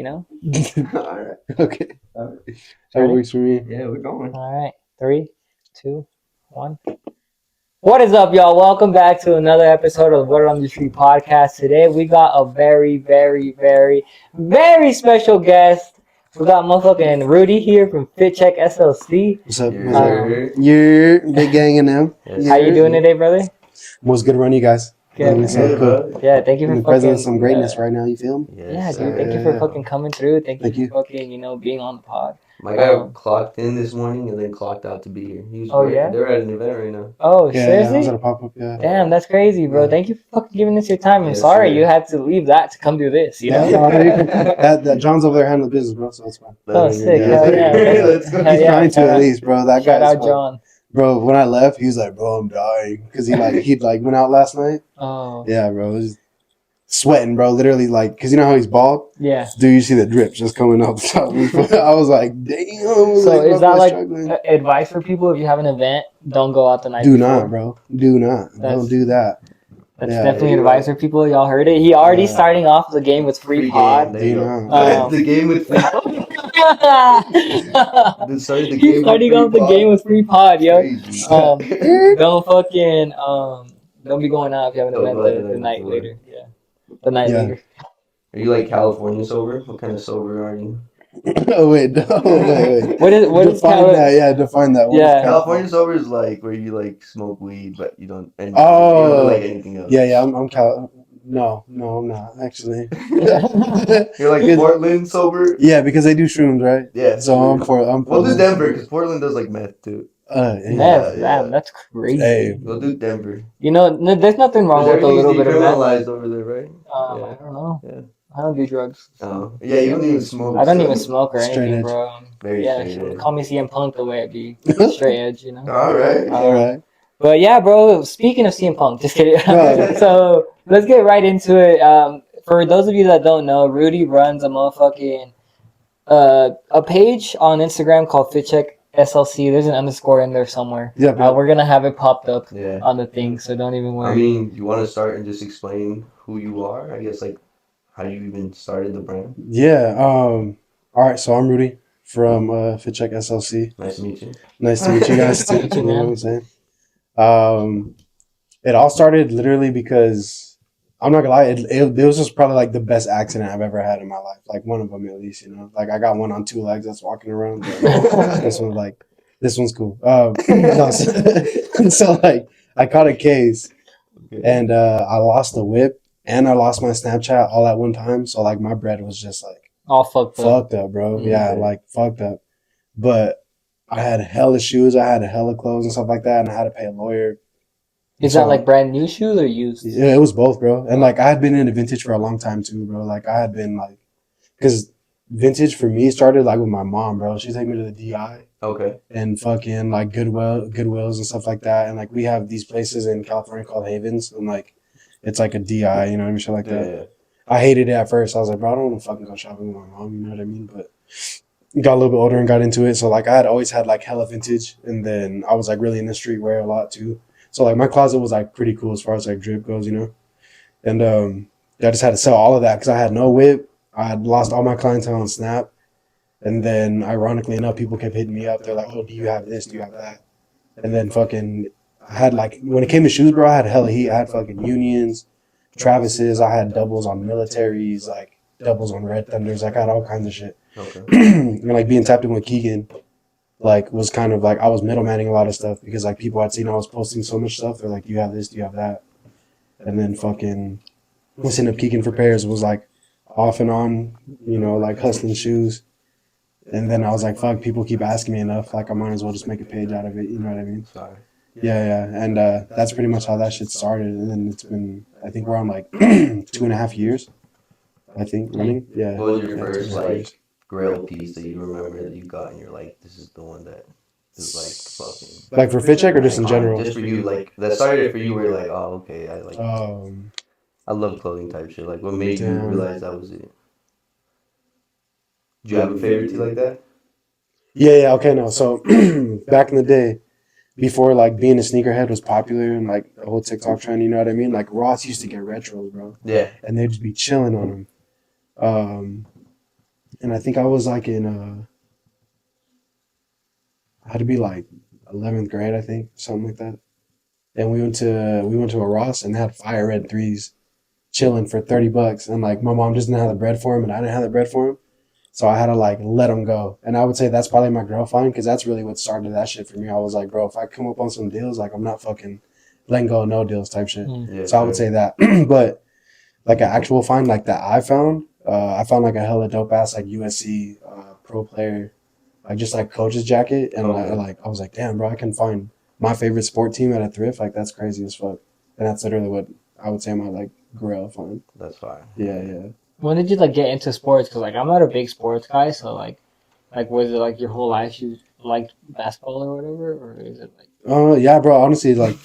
You know? All right. Okay. All right. That Ready? works for me. Yeah, we're going. All right. 3, 2, 1. What is up, y'all? Welcome back to another episode of Word on the Street podcast. Today we got a very, very, very, very special guest. We got motherfucking Rudy here from Fit Check SLC. What's up? Yeah. What's up? You're big gang in them. Yes. How you doing today, brother? What's good to run you guys? Good. So cool. Yeah, thank you In for the presence of fucking. some greatness right now. You feel me? Yes, Yeah, sir. dude. Thank you for fucking coming through. Thank Thank you you. for fucking, being on the pod. My guy clocked in this morning and then clocked out to be here. He was Oh, yeah? They're at an event right now. Oh, Yeah, I seriously? was at a pop up. Yeah. Damn, that's crazy, bro. Yeah. Thank you for fucking giving us your time. I'm Yes, sorry sir. you had to leave that to come do this, you know? that John's over there handling business, bro. So that's fine. Oh, sick. Yeah. Hell yeah. Let's go. Hell He's yeah. trying to at least, bro. That Shout guy's out John. Bro, when I left, he was like, "Bro, I'm dying," because he went out last night. Oh. Yeah, bro. It was sweating, bro. Literally, like, because you know how he's bald? Yeah. Dude, you see the drip just coming out the top of his foot. I was like, damn. So is that like struggling. advice for people if you have an event, don't go out the night Do before? not, bro. Do not. Don't do that. That's Yeah. definitely advice for people. Y'all heard it. He already starting off the game with free pod. There you Do go. not. The game with free He's starting off the game with free pod, yo. Crazy. Don't fucking don't be going out if you have an Don't event go out the the night night before. later. Yeah. The night Yeah. later. Are you like California sober? What kind of sober are you? Oh, wait. No, wait. What is define that? Yeah, define that. What is Yeah. California sober is like where you like smoke weed, but you don't. And Oh. you don't do like anything else. Yeah. I'm No, I'm not actually. You're like Portland sober. Yeah, because they do shrooms, right? Yeah. So I'm for. We'll do Denver because Portland does like meth too. Meth, yeah. damn, that's crazy. Hey. We'll do Denver. There's nothing wrong with a little bit of meth. decriminalized over there, right? I don't know. Yeah. I don't do drugs. Oh, yeah, you don't even smoke. I don't even smoke or Straight anything, edge. bro. Very Yeah, straight edge. call me CM Punk the way it be. Straight edge, you know. All right. All right. But yeah, bro. Speaking of CM Punk, just kidding. Right. So let's get right into it. For those of you that don't know, Rudy runs a motherfucking a page on Instagram called FitCheck SLC. There's an underscore in there somewhere. Yeah. We're gonna have it popped up Yeah. on the thing, so don't even worry. I mean, you want to start and just explain who you are? I guess like how you even started the brand. Yeah. All right. So I'm Rudy from FitCheck SLC. Nice to meet you. Nice to meet you guys too. Meet you, You know man. what I'm saying? It all started literally because I'm not gonna lie, it was just probably like the best accident I've ever had in my life. Like one of them at least, you know. Like I got one on two legs that's walking around. But this one's cool. No, so like I caught a case and I lost the whip and I lost my Snapchat all at one time. So like my bread was just like All fucked up. bro. Okay. Yeah, like fucked up. But I had hella shoes, I had hella clothes and stuff like that, and I had to pay a lawyer. Is So- that like brand new shoes or used? Yeah, it was both, bro. And like I had been into vintage for a long time too, bro. Like I had been like, because vintage for me started like with my mom, bro. She took me to the DI Okay. and fucking like Goodwills and stuff like that. And like we have these places in California called Havens, and like it's like a DI, you know what I mean, shit like that. Yeah. I hated it at first. I was like, bro, I don't want to fucking go shopping with my mom, you know what I mean? But got a little bit older and got into it. So like I had always had like hella vintage, and then I was like really into streetwear a lot too. So like my closet was like pretty cool as far as like drip goes, you know. And I just had to sell all of that because I had no whip. I had lost all my clientele on Snap. And then ironically enough, people kept hitting me up. They're like, "Oh, do you have this? Do you have that?" And then fucking I had like when it came to shoes, bro, I had hella heat. I had fucking Unions, Travis's, I had doubles on militaries, like doubles on Red Thunders, like I had all kinds of shit. Okay. And like being tapped in with Keegan, like was kind of like I was middlemaning a lot of stuff because like people had seen I was posting so much stuff. They're like, "Do you have this? Do you have that?" And then fucking listening to Keegan for Pairs was like off and on, you know, like hustling shoes. And then I was like, "Fuck, people keep asking me enough. Like I might as well just make a page out of it." You know what I mean? Sorry. Yeah. And that's pretty much how that shit started. And then it's been, I think we're on like 2.5 years. I think running. Yeah. What was your Yeah, first 2.5 like years. grail piece that you remember that you got and you're like, this is the one that is like fucking Like for fit check or just in general? Just for you, like that started for you where you're like, oh okay, I love clothing type shit. Like what made you Damn. realize that was it? Do you have a favorite tee like that? Yeah. Okay, no. So back in the day, before like being a sneakerhead was popular and like the whole TikTok trend, you know what I mean? Like Ross used to get retros, bro, Yeah. and they'd just be chilling on them. and I think I was like in I had to be like 11th grade, I think, something like that. And we went to a Ross and they had fire red threes chilling for $30, and like my mom just didn't have the bread for him, and I didn't have the bread for him, so I had to like let him go. And I would say that's probably my girl find, because that's really what started that shit for me. I was like, bro, if I come up on some deals, like I'm not fucking letting go of no deals type shit. Yeah, So I would say that, but like an actual find like that I found like a hella dope ass like USC pro player, like just like coach's jacket, and I was like, damn, bro, I can find my favorite sport team at a thrift. Like that's crazy as fuck, and that's literally what I would say my like grail find. That's fine. Yeah, yeah. When did you like get into sports? Because like I'm not a big sports guy, so like was it like your whole life you liked basketball or whatever, or is it like? Yeah, bro. Honestly, like,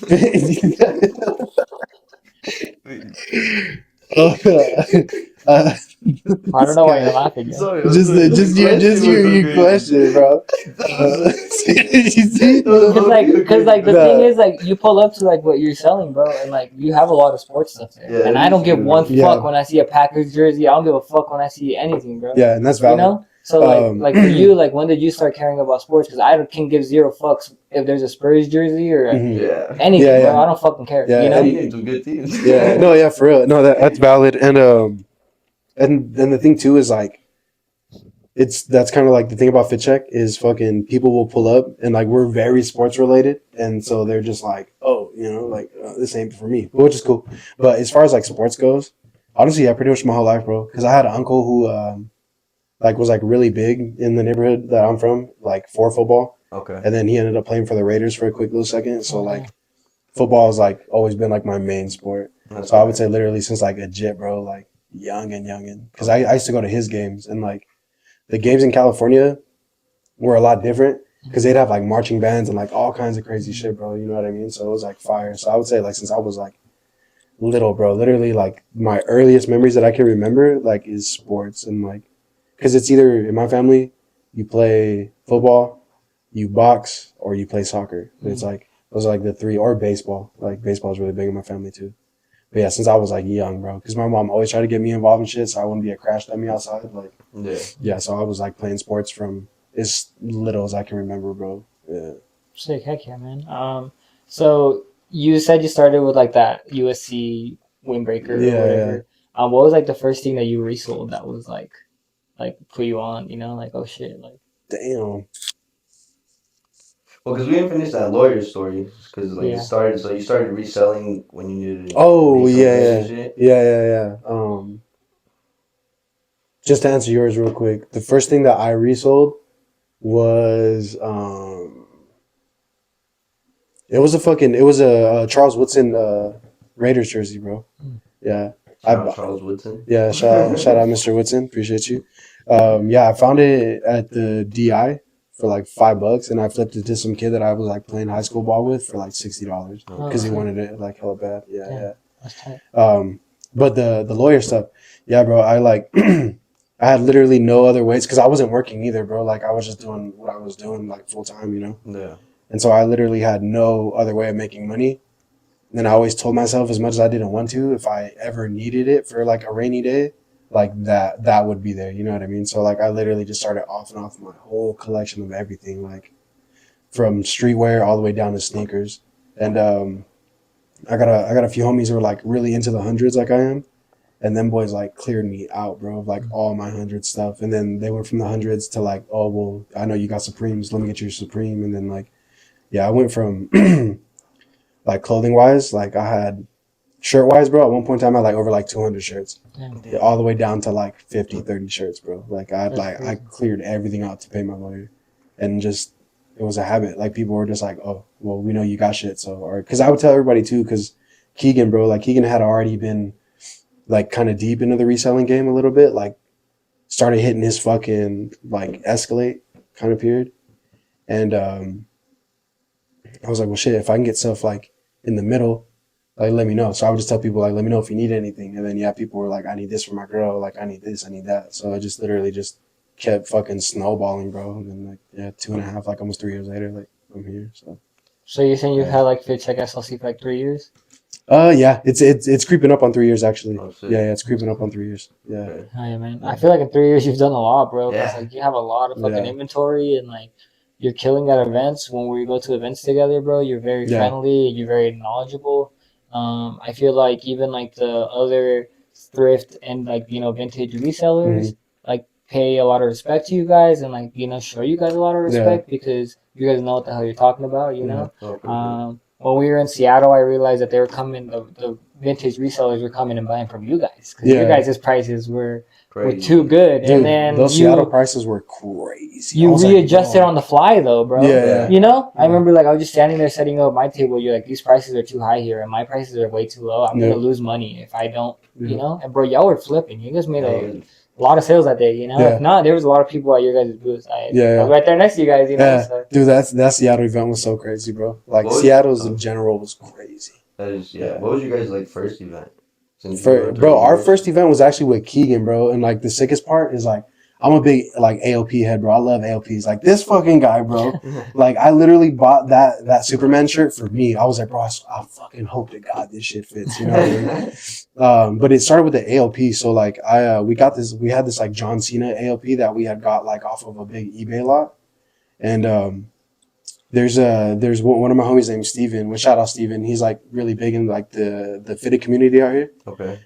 uh, I don't know why you're laughing. Yeah. Sorry, just your question, bro. You see? Cause like the thing is like you pull up to like what you're selling, bro, and like you have a lot of sports stuff there. Yeah, and I don't give one Yeah. fuck when I see a Packers jersey. I don't give a fuck when I see anything, bro. Yeah, and that's You valid. know? So like for you, like when did you start caring about sports? Because I can give zero fucks if there's a Spurs jersey or Mhm. Yeah. anything, Yeah, bro. yeah. I don't fucking care. Yeah, You know? And you need some good teams. Yeah, no, yeah, for real. No, that's valid. And then the thing too is like, that's kind of like the thing about Fit Check is fucking people will pull up and like we're very sports related, and so they're just like, oh, like this ain't for me, which is cool. But as far as like sports goes, honestly, yeah, pretty much my whole life, bro. Because I had an uncle who like was like really big in the neighborhood that I'm from, like for football, Okay. and then he ended up playing for the Raiders for a quick little second. So Okay. like football has like always been like my main sport. That's So I would fine. say literally since like a jit, bro, like youngin'. Because I used to go to his games, and like the games in California were a lot different because they'd have like marching bands and like all kinds of crazy shit, bro. You know what I mean? So it was like fire. So I would say like since I was like little, bro, literally like my earliest memories that I can remember like is sports, and like because it's either in my family you play football, you box, or you play soccer. It's like those are like the three, or baseball. Like baseball is really big in my family too. But yeah, since I was like young, bro, because my mom always tried to get me involved in shit, so I wouldn't be a crash dummy outside. Like, Yeah. yeah, so I was like playing sports from as little as I can remember, bro. Yeah. Sick, heck yeah, man. So you said you started with like that USC windbreaker or Yeah, whatever. What was like the first thing that you resold that was like put you on? You know, like oh shit, like Damn. Well, because we didn't finish that lawyer story, because like Yeah. you started reselling when you needed. Oh resale yeah, goods yeah, and shit. yeah. Just to answer yours real quick, the first thing that I resold was it was a Charles Woodson Raiders jersey, bro. Yeah. Charles Woodson. Yeah, shout out Mr. Woodson. Appreciate you. Yeah, I found it at the DI for like $5, and I flipped it to some kid that I was like playing high school ball with for like $60 because he wanted it like hella bad. Yeah. that's tight. But the lawyer stuff, yeah, bro. I like I had literally no other ways because I wasn't working either, bro. Like I was just doing what I was doing like full time. Yeah. And so I literally had no other way of making money. And I always told myself, as much as I didn't want to, if I ever needed it for like a rainy day, like that would be there. You know what I mean? So like I literally just started off and off my whole collection of everything, like from streetwear all the way down to sneakers. And I got a few homies who are like really into the hundreds like I am. And them boys like cleared me out, bro, of like all my hundred stuff. And then they went from the hundreds to like, oh well, I know you got Supremes, let me get you Supreme. And then like, yeah, I went from like clothing wise, like I had shirt wise, bro. At one point in time, I had like over like 200 shirts, Damn. all the way down to like 50, 30 shirts, bro. Like That's I crazy. cleared everything out to pay my lawyer, and just it was a habit. Like people were just like, oh, well, we know you got shit, so or because I would tell everybody too, because Keegan, bro, like Keegan had already been like kind of deep into the reselling game a little bit, like started hitting his fucking like escalate kind of period, and I was like, well, shit, if I can get stuff like in the middle, like let me know. So I would just tell people like, let me know if you need anything. And then yeah, people were like, I need this for my girl. Like I need this, I need that. So I just literally just kept fucking snowballing, bro. And then like yeah, 2.5, like almost 3 years later, like I'm here. So So you're saying you've Yeah. had like Fit Check SLC for like 3 years? Yeah, it's creeping up on 3 years actually. Oh, shit. Yeah, it's creeping up on 3 years. Yeah. Okay. Oh, yeah, man. Yeah. I feel like in 3 years you've done a lot, bro. Because Yeah. like you have a lot of fucking Yeah. inventory and like you're killing at events. When we go to events together, bro, you're very Yeah. friendly. You're very knowledgeable. I feel like even like the other thrift and like vintage resellers like pay a lot of respect to you guys and like show you guys a lot of respect because you guys know what the hell you're talking about. Oh, for sure. When we were in Seattle, I realized that they were coming. The vintage resellers were coming and buying from you guys because your Yeah. guys' prices were Crazy. too good. Dude, And then those Seattle prices were crazy. I you was like, readjusted bro. on the fly though, bro. Yeah. I remember like I was just standing there setting up my table. You're like, these prices are too high here, and my prices are way too low. I'm Yeah. gonna lose money if I don't. Yeah. And bro, y'all were flipping. You guys made Yeah. a lot of sales that day. Yeah. If not, there was a lot of people at your guys' booth. I Yeah. was right there next to you guys. Yeah. So. Dude, that Seattle event was so crazy, bro. Like What was- Seattle's in general was crazy. That is, Yeah. What was your guys like first event? Since you were Bro, our 3 years? first event was actually with Keegan, bro. And like the sickest part is like I'm a big like AOP head, bro. I love AOPs. Like this fucking guy, bro. Like I literally bought that Superman shirt for me. I was like, bro, I fucking hope to God this shit fits. You know what I mean? But it started with the AOP. So like we had this like John Cena AOP that we had got like off of a big eBay lot. And there's one of my homies named Steven. Well, shout out Steven. He's like really big in like the fitted community out here. Okay.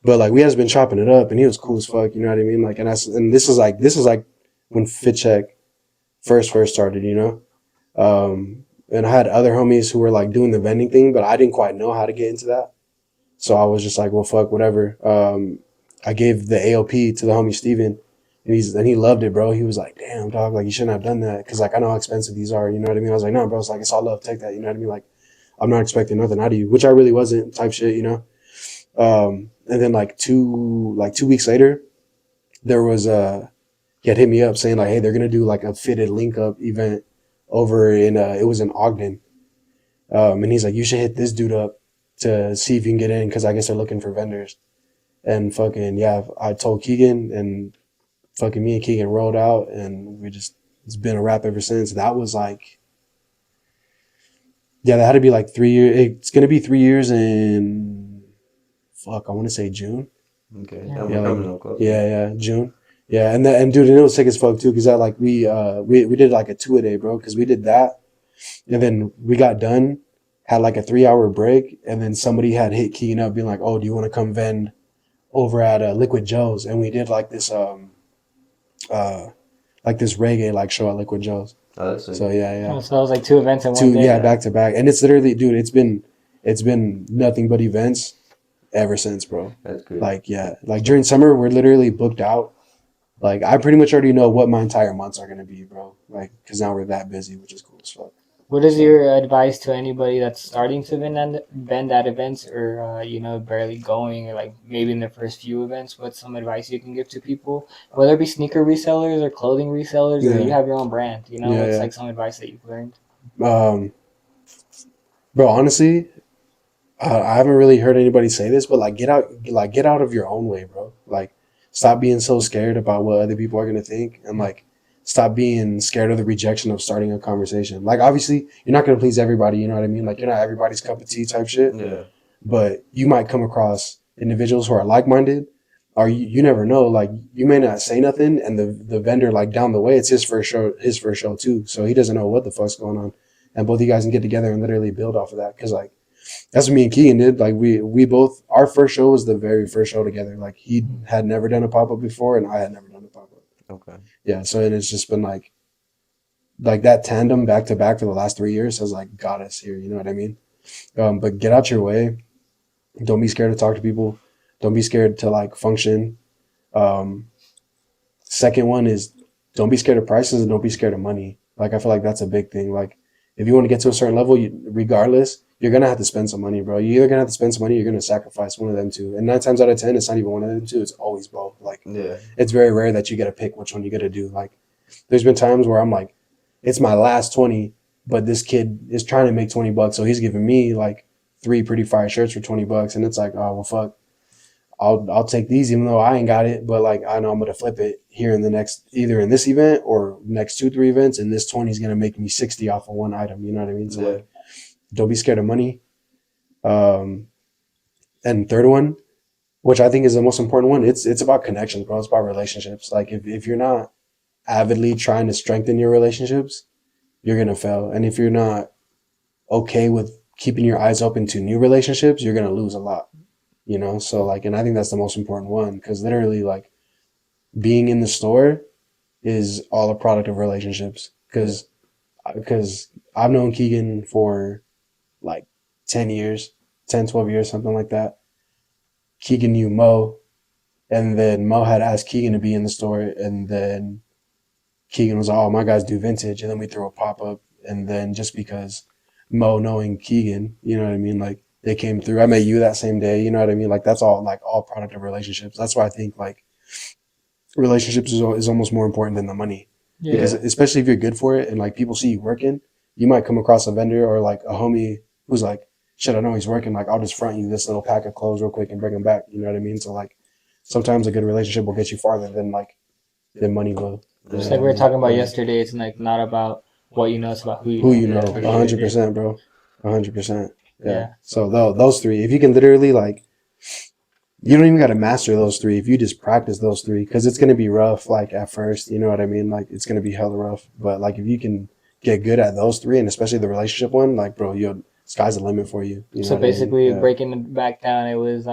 But like we had been chopping it up, and he was cool as fuck. You know what I mean? Like, and this is like when Fit Check first started. You know, and I had other homies who were like doing the vending thing, but I didn't quite know how to get into that. So I was just like, well, fuck, whatever. I gave the AOP to the homie Steven, and he loved it, bro. He was like, damn, dog, like you shouldn't have done that because like I know how expensive these are. You know what I mean? I was like, no, bro, it's like it's all love. Take that. You know what I mean? Like I'm not expecting nothing out of you, which I really wasn't. Type shit, you know. And then like two weeks later, there was he had hit me up saying like, hey, they're gonna do like a fitted link up event over in it was in Ogden, and he's like, you should hit this dude up to see if you can get in because I guess they're looking for vendors. And fucking yeah, I told Keegan, and fucking me and Keegan rolled out, and it's been a wrap ever since. That was like, yeah, that had to be like 3 years. It's gonna be 3 years in, fuck, I want to say June. Okay. Yeah. We're coming up close. Yeah, June. Yeah, and dude, and it was sick as fuck too, because that like we did like a 2-a-day, bro, because we did that, and then we got done, had like a 3-hour break, and then somebody had hit Keegan up, being like, oh, do you want to come vend over at Liquid Joe's? And we did like this reggae like show at Liquid Joe's. Oh, that's sick. So yeah. Oh, so it was like two events in one day. Yeah, back to back, and it's literally, dude, it's been nothing but events ever since, bro. That's good. Like yeah, like during summer we're literally booked out. Like I pretty much already know what my entire months are gonna be, bro. Like because now we're that busy, which is cool as fuck. What is your advice to anybody that's starting to vend at events or, barely going or like maybe in their first few events? What's some advice you can give to people? Whether it be sneaker resellers or clothing resellers or you have your own brand, what's like some advice that you've learned? Bro, honestly, I haven't really heard anybody say this, but get out of your own way, bro. Like stop being so scared about what other people are going to think, and like stop being scared of the rejection of starting a conversation. Like, obviously, you're not going to please everybody, you know what I mean? Like, you're not everybody's cup of tea type shit. Yeah. But you might come across individuals who are like-minded, or you never know. Like, you may not say nothing, and the vendor, like, down the way, it's his first show, too. So he doesn't know what the fuck's going on. And both of you guys can get together and literally build off of that. Because, like, that's what me and Keegan did. Like, we both, our first show was the very first show together. Like, he had never done a pop-up before, and I had never done a pop-up. Okay. Yeah, so it's just been like that tandem back to back for the last 3 years has like got us here. You know what I mean? But get out your way. Don't be scared to talk to people. Don't be scared to like function. Second one is don't be scared of prices and don't be scared of money. Like I feel like that's a big thing. Like if you want to get to a certain level, regardless, you're gonna have to spend some money, bro. You're either gonna have to spend some money, or you're gonna sacrifice one of them two. And 9 times out of 10, it's not even one of them two. It's always both. Like, yeah, it's very rare that you get to pick which one you got to do. Like, there's been times where I'm like, it's my last 20, but this kid is trying to make $20, so he's giving me like 3 pretty fire shirts for $20, and it's like, oh well, fuck. I'll take these even though I ain't got it, but like I know I'm gonna flip it here in the next, either in this event or next 2-3 events, and this 20 is gonna make me 60 off of one item. You know what I mean? So like, don't be scared of money. And third one, which I think is the most important one, it's about connections, bro. It's about relationships. Like if you're not avidly trying to strengthen your relationships, you're gonna fail. And if you're not okay with keeping your eyes open to new relationships, you're gonna lose a lot. You know, so like, and I think that's the most important one because literally, like, being in the store is all a product of relationships. Because I've known Keegan for like 10 years, 10, 12 years, something like that. Keegan knew Mo, and then Mo had asked Keegan to be in the store, and then Keegan was like, oh, my guys do vintage, and then we throw a pop-up, and then just because Mo knowing Keegan, you know what I mean, like, they came through. I met you that same day, you know what I mean? Like, that's all product of relationships. That's why I think, like, relationships is almost more important than the money. Yeah. Because especially if you're good for it and, like, people see you working, you might come across a vendor or, like, a homie who's like, shit, I know he's working. Like, I'll just front you this little pack of clothes real quick and bring them back. You know what I mean? So, like, sometimes a good relationship will get you farther than, like, than money will. Just like we were talking about yesterday, it's like not about what you know, it's about who you Who know. you know, Yeah, for sure. 100%, bro. 100%. Yeah. Yeah. So, those three, if you can literally, like, you don't even got to master those three. If you just practice those three, because it's going to be rough, like, at first, you know what I mean? Like, it's going to be hella rough. But, like, if you can get good at those three, and especially the relationship one, like, bro, sky's the limit for you. You know So what I mean? basically, Yeah. breaking it back down, it was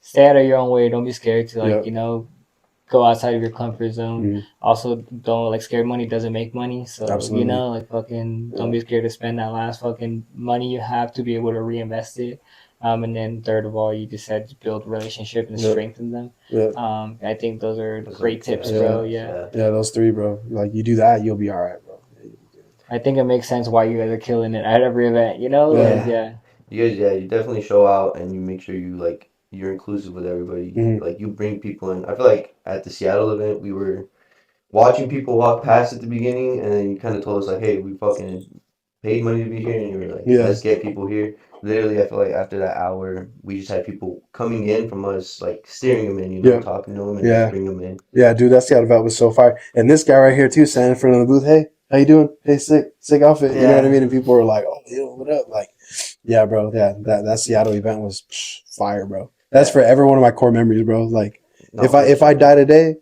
stay out of your own way. Don't be scared to like Yep. you know go outside of your comfort zone. Mhm. Also, don't like scared money doesn't make money. So Absolutely. you know, like fucking, don't be scared to spend that last fucking money you have to be able to reinvest it. And then third of all, you just said to build relationship and Yep. strengthen them. Yep. I think those are Those great are- tips, yeah. bro. Yeah. Yeah, those three, bro. Like, you do that, you'll be all right, bro. I think it makes sense why you guys are killing it at every event. You know, Yeah. like yeah. You guys, yeah, you definitely show out and you make sure you like you're inclusive with everybody. Mhm. Like you bring people in. I feel like at the Seattle event we were watching people walk past at the beginning, and then you kind of told us like, hey, we fucking paid money to be here, and you were like, Yeah. let's get people here. Literally, I feel like after that hour, we just had people coming in from us, like steering them in, you know, Yeah. talking to them and Yeah. just bring them in. Yeah, dude, that Seattle event was so fire. And this guy right here, too, standing in front of the booth, hey, how you doing? Hey, sick outfit. You know what I mean? And people were like, oh, yo, what up? Like, yeah, bro, yeah, that Seattle event was fire, bro. That's forever one of my core memories, bro. Like, No, if I die today,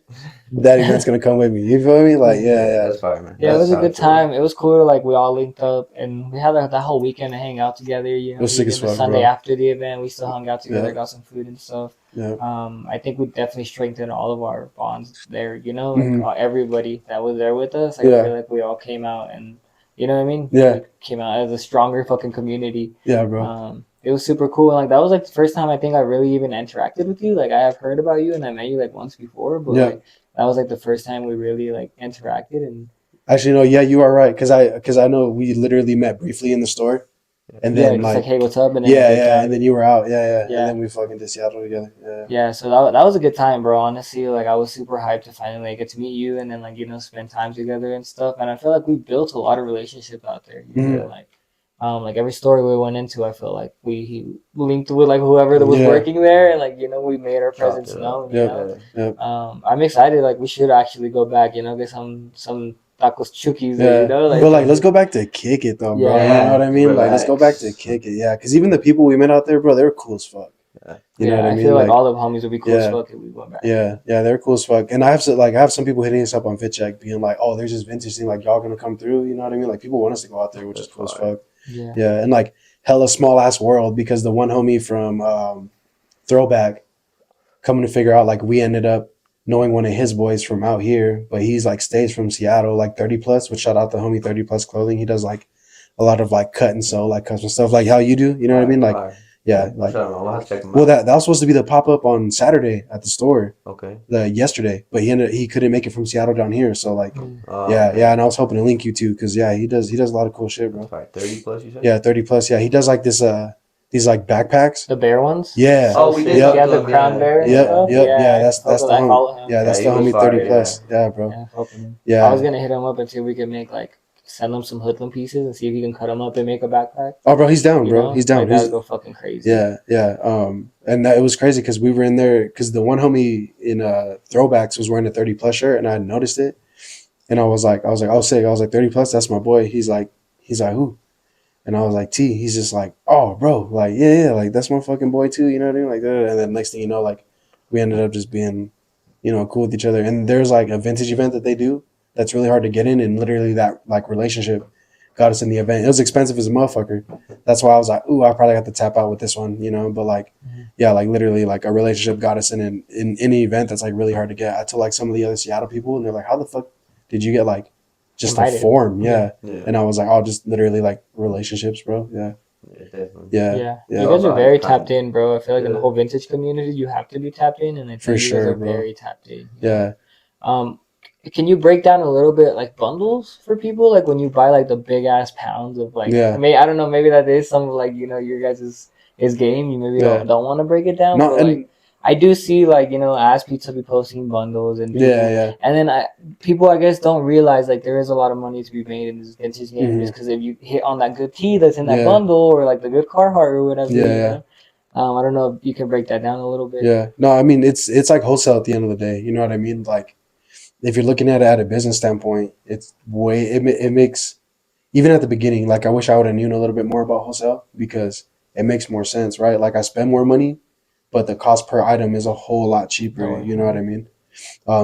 that event's gonna come with me. You feel me? Like, yeah. that's fire, man. Yeah, it That's was a good solid for time. It was cool. Like we all linked up, and we had that whole weekend to hang out together. You know, It was sick even as the fuck, Sunday bro. after the event, we still hung out together, Yeah. got some food and stuff. Yeah. I think we definitely strengthened all of our bonds there. You know, like Mhm. everybody that was there with us. Like, Yeah. I feel like we all came out, and you know what I mean. Yeah. We came out as a stronger fucking community. Yeah, bro. It was super cool. And, like that was like the first time I think I really even interacted with you. Like I have heard about you and I met you like once before, but Yeah. like that was like the first time we really like interacted. And Actually, no, yeah, you are right. Because I know we literally met briefly in the store. And yeah, then, just like, hey, what's up? And then yeah, and then you were out. Yeah. Yeah. And then we fucking did Seattle together. Yeah. yeah, so that was a good time, bro. Honestly, like I was super hyped to finally get to meet you and then like you know spend time together and stuff. And I feel like we built a lot of relationships out there. You know, like every store we went into, I feel like we linked with like whoever that was Yeah. working there, and like you know we made our Chopped presence it known. up. You Yep. know, Yep. I'm excited. Like we should actually go back. You know, get some tacos chukis. There, Yeah. you know, But, like, let's go back to kick it, though, bro. Yeah. You know what I mean? Like, let's go back to Relax. kick it. Yeah. Because even the people we met out there, bro, they were cool as fuck. You know what I mean? feel like all the homies would be cool as Yeah. fuck if we went back. Yeah, they're cool as fuck. And I have some people hitting us up on FitCheck being like, oh, there's this vintage thing, like, y'all gonna come through, you know what I mean? Like, people want us to go out there, which is cool as fuck. Yeah. Yeah, and like hella small ass world, because the one homie from Throwback coming to figure out, like, we ended up knowing one of his boys from out here, but he's like stays from Seattle, like 30 plus, which shout out the homie 30 plus clothing. He does like a lot of like cut and sew, like custom stuff, like how you do, you know what I mean? Like, yeah, like, I'll have to check them well, out. that was supposed to be the pop up on Saturday at the store. Okay. Yesterday, but he couldn't make it from Seattle down here, so like, Okay. yeah, and I was hoping to link you too, because yeah, he does a lot of cool shit, bro. That's fine. 30 plus, you said? Yeah, 30 plus. Yeah, he does like this these like backpacks. The bear ones. Yeah. Oh, we did. Yep. Yeah, the crown bear. And Yep, stuff. yeah, that's the I follow homie. him. Yeah, that's Yeah, the he was homie 30 fire, plus. Yeah, bro. Yeah, fuck with him. Yeah. I was gonna hit him up and see if we could make like send him some hoodlum pieces and see if he can cut them up and make a backpack. Oh, bro, he's down, You bro. know? He's down. Like, that'd go fucking crazy. Yeah. And it was crazy because we were in there because the one homie in Throwbacks was wearing a 30 plus shirt, and I had noticed it, and I was like, oh, sick. I was like, 30 plus, that's my boy. He's like, who? And I was like, T. He's just like, oh, bro, like, yeah, like that's my fucking boy too. You know what I mean? Like, and then next thing you know, like, we ended up just being, cool with each other. And there's like a vintage event that they do that's really hard to get in, and literally that like relationship got us in the event. It was expensive as a motherfucker. That's why I was like, ooh, I probably got to tap out with this one, But like, yeah, like literally, like a relationship got us in any event that's like really hard to get. I told like some of the other Seattle people, and they're like, how the fuck did you get like just a Invited. form? Yeah. Yeah. And I was like, oh, just literally like relationships, bro. Yeah. Yeah, definitely. Yeah. Yeah, Yeah. you guys Also, are I very kind tapped in, bro. I feel like in the yeah. whole vintage community, you have to be tapped in, and I For think you guys sure, are bro. very tapped in. Yeah. Um, can you break down a little bit like bundles for people? Like when you buy like the big ass pounds of like, Yeah. I mean, I don't know, maybe that is some of like your guys' is game. You maybe Yeah. don't want to break it down, No, but and like I do see like Ass Pizza be posting bundles and people, yeah. and then people I guess don't realize like there is a lot of money to be made in this vintage game just because if you hit on that good tea that's in that Yeah. bundle or like the good Carhartt or whatever, Yeah. I don't know if you can break that down a little bit. Yeah. No, I mean it's like wholesale at the end of the day. You know what I mean? Like if you're looking at it at a business standpoint, it's it makes even at the beginning. Like I wish I would have known a little bit more about wholesale because it makes more sense, right? Like I spend more money, but the cost per item is a whole lot cheaper. Oh, You know what I mean?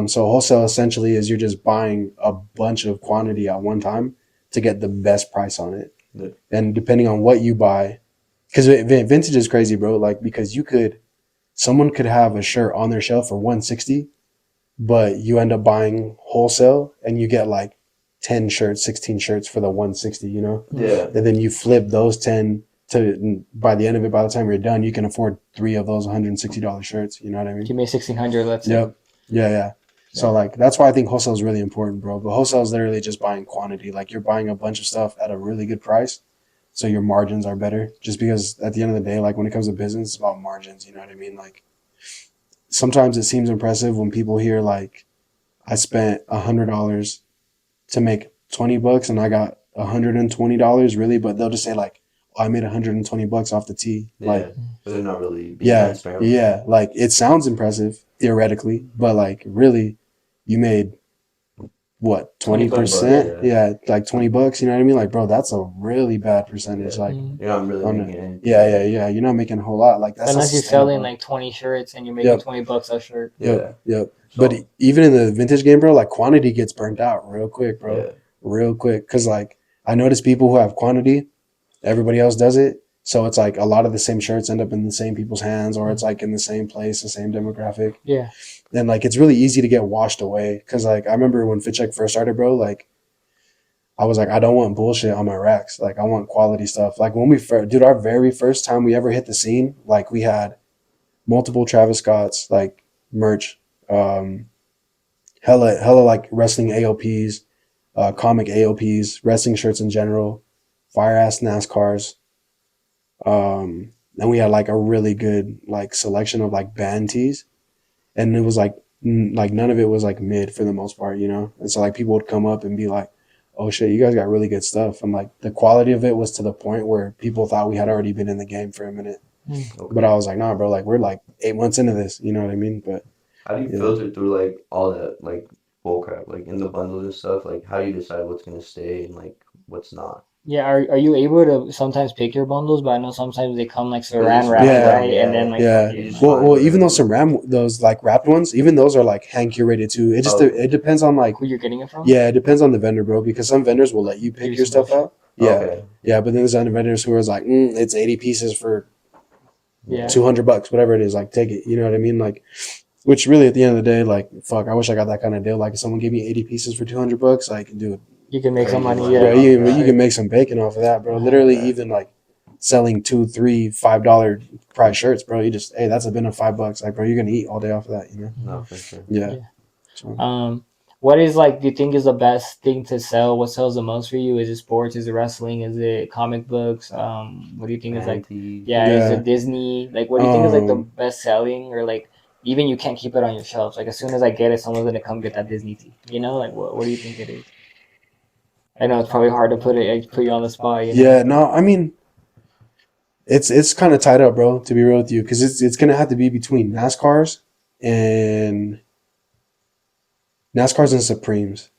So wholesale essentially is you're just buying a bunch of quantity at one time to get the best price on it. Yeah. And depending on what you buy, because vintage is crazy, bro. Like because someone could have a shirt on their shelf for 160, but you end up buying wholesale and you get like 10 shirts, 16 shirts for the 160, Yeah. And then you flip those 10 to by the end of it, by the time you're done, you can afford 3 of those $160 shirts. You know what I mean? Give me 1,600, let's say. Yep. Yeah. So like that's why I think wholesale is really important, bro. But wholesale is literally just buying quantity. Like you're buying a bunch of stuff at a really good price, so your margins are better. Just because at the end of the day, like when it comes to business, it's about margins. You know what I mean? Like sometimes it seems impressive when people hear like I spent $100 to make $20 and I got $120 really, but they'll just say like, oh, I made $120 off the tea. Yeah. Like But they're not really being transparent. yeah. Like it sounds impressive theoretically, but like really, you made what 20%? $20, Yeah, like $20. You know what I mean? Like, bro, that's a really bad percentage. Yeah. Like, You're not really on making anything. yeah. You're not making a whole lot. Like that's not Unless you're selling sustainable. like 20 shirts and you're making Yep. $20 a shirt. Yeah. Yep. So, But even in the vintage game, bro, like quantity gets burnt out real quick, bro. yeah. Real quick. Cause like I notice people who have quantity, everybody else does it. So it's like a lot of the same shirts end up in the same people's hands, or it's like in the same place, the same demographic. Yeah. Then like it's really easy to get washed away. Cause like I remember when FitCheck first started, bro, like I was like, I don't want bullshit on my racks. Like I want quality stuff. Like when we dude, our very first time we ever hit the scene, like we had multiple Travis Scott's like merch, hella like wrestling AOPs, comic AOPs, wrestling shirts in general, fire ass NASCARs. And we had like a really good like selection of like band tees, and it was like like none of it was like mid for the most part, And so like people would come up and be like, "Oh shit, you guys got really good stuff," and like the quality of it was to the point where people thought we had already been in the game for a minute. Okay. But I was like, nah, bro, like we're like 8 months into this, you know what I mean? But How do you yeah. filter through like all that like bull crap, like in the bundles and stuff? Like how do you decide what's gonna stay and like what's not? Yeah, are you able to sometimes pick your bundles? But I know sometimes they come like saran just wrapped, Yeah. right? And then like Yeah. You just Well, find well, even whatever. those like wrapped ones, even those are like hand curated too. It just Oh. it depends on like who you're getting it from? yeah, it depends on the vendor, bro. Because some vendors will let you Give pick you your some stuff out. Okay. Yeah, but then there's other vendors who are like, it's 80 pieces for Yeah. $200, whatever it is. Like, take it. You know what I mean? Like, which really at the end of the day, like, fuck, I wish I got that kind of deal. Like, if someone gave me 80 pieces for $200, like, dude, You can make some Crazy money. money. Yeah. bro, you Right. can make some bacon off of that, bro. Literally, Right. even like selling $2, $3, $5 price shirts, bro. You just, hey, that's a bin of $5. Like, bro, you're gonna eat all day off of that. No, for sure. Yeah. Yeah. So, What is like? Do you think is the best thing to sell? What sells the most for you? Is it sports? Is it wrestling? Is it comic books? What do you think is like? Panties. Yeah, is Yeah. it Disney? Like, what do you think is like the Um, best selling, or like even you can't keep it on your shelves? Like, as soon as I get it, someone's gonna come get that Disney tea. Like what do you think it is? I know it's probably hard to put you on the spot. yeah. No, I mean, it's kind of tied up, bro. To be real with you, because it's gonna have to be between and NASCARs and Supremes.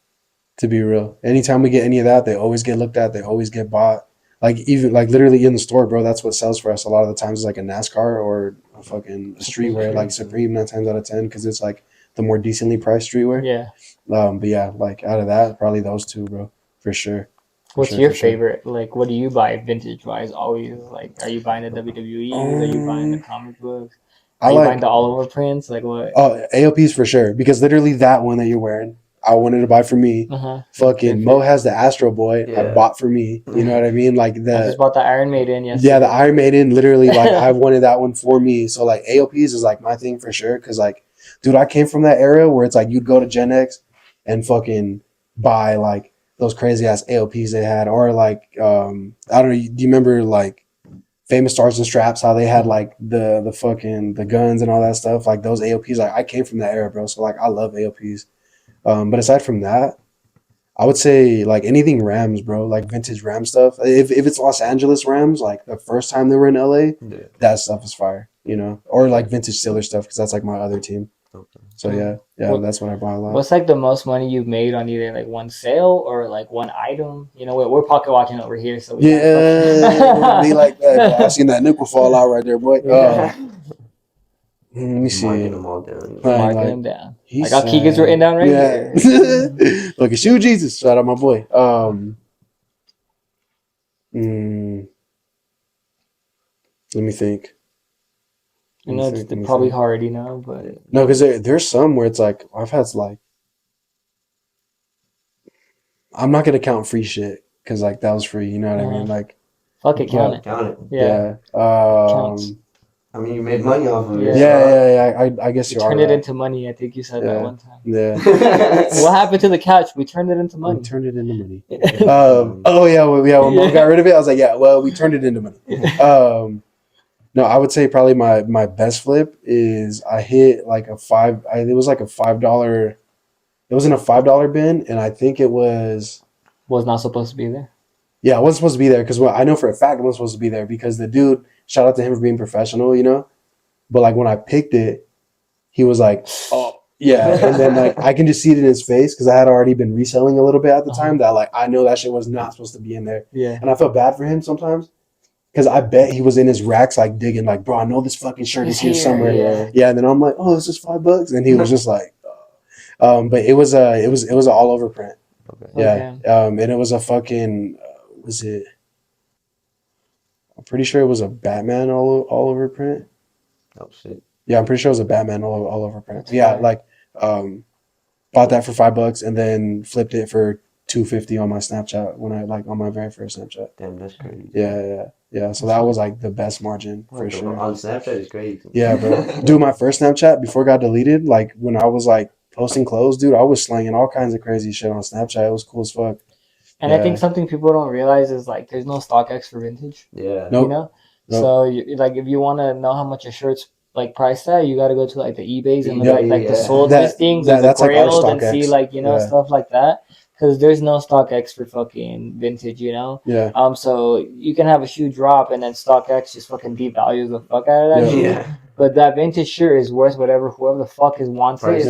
To be real, anytime we get any of that, they always get looked at. They always get bought. Like even like literally in the store, bro. That's what sells for us a lot of the times is like a NASCAR or a fucking streetwear, like Supreme 9 times out of 10, because it's like the more decently priced streetwear. Yeah. But yeah, like out of that, probably those two, bro, for sure. What's your favorite? Like, what do you buy vintage wise? Always like, are you buying the WWEs? Are you buying the comic books? I Are you buying like the all over prints? Like what? AOPs for sure, because literally that one that you're wearing, I wanted to buy for me. Uh-huh. Fucking Mo has the Astro Boy. I Yeah. bought for me. You know what I mean? Like I just bought the Iron Maiden yesterday. yeah, the Iron Maiden. Literally, like I wanted that one for me. So like AOPs is like my thing for sure. Cause like, dude, I came from that era where it's like you'd go to Gen X and fucking buy like those crazy ass AOPs they had, or like I don't know. Do you remember like Famous Stars and Straps? How they had like the fucking the guns and all that stuff. Like those AOPs. Like I came from that era, bro. So like I love AOPs. But aside from that, I would say like anything Rams, bro, like vintage Ram stuff. If it's Los Angeles Rams, like the first time they were in LA, Yeah. that stuff is fire, you know, or like vintage Steelers stuff because that's like my other team. Okay. So yeah, Well, that's what I buy a lot. What's like the most money you've made on either like one sale or like one item? You know, we're pocket watching over here, so we Yeah, be like that. I seen that nickel fall out right there, boy. Yeah. Let me see. Marking them all down. Marking like, them down. he I got Keegan's written down right yeah. here. Look at you, Jesus. Shout out my boy. Let me think. I know it's probably hard, you know, but No, because there's some where it's like I've had like I'm not gonna count free shit because like that was free. You know what I mean? Like fuck it, count it. Count it. Yeah. yeah. I mean, you made money off of Yeah. it. Yeah. I guess you Turned are it right. into money. I think you said that one time. Yeah. What happened to the couch? We turned it into money. We turned it into money. Oh yeah. When Mom got rid of it, I was like, yeah. Well, we turned it into money. No, I would say probably my best flip is I hit like a it was like a $5. It was in a $5 bin, and I think it was not supposed to be there. Yeah, it wasn't supposed to be there because I know for a fact it wasn't supposed to be there because the dude, shout out to him for being professional, you know. But like when I picked it, he was like, "Oh yeah," and then like I can just see it in his face because I had already been reselling a little bit at the time that like I know that shit was not supposed to be in there. Yeah, and I felt bad for him sometimes. Because I bet he was in his racks, like digging, like, bro, I know this fucking shirt is here somewhere. Yeah, and then I'm like, oh, this is $5, and he was just like, but it was an all over print. Okay. Yeah, and it was a fucking, was it? I'm pretty sure it was a Batman all over print. Oh shit. Yeah, I'm pretty sure it was a Batman all over print. That's Yeah, fire. like, bought that for $5 and then flipped it for $250 on my Snapchat when I like on my very first Snapchat. Damn, that's crazy. Yeah. So that was like the best margin for sure. On Snapchat is crazy. Yeah, bro. Dude, my first Snapchat before it got deleted, like when I was like posting clothes, dude, I was slanging all kinds of crazy shit on Snapchat. It was cool as fuck. and I think something people don't realize is like there's no StockX for vintage. Yeah. Nope. You know, so like if you want to know how much a shirt's like priced at, you got to go to like the eBays and look at like the sold listings or the that's like our Grailed and see StockX. like stuff like that. Because there's no StockX for fucking vintage, you know. Yeah. So you can have a shoe drop and then StockX just fucking devalues the fuck out of that shoe. Yeah. But that vintage shirt is worth whoever the fuck is wants it is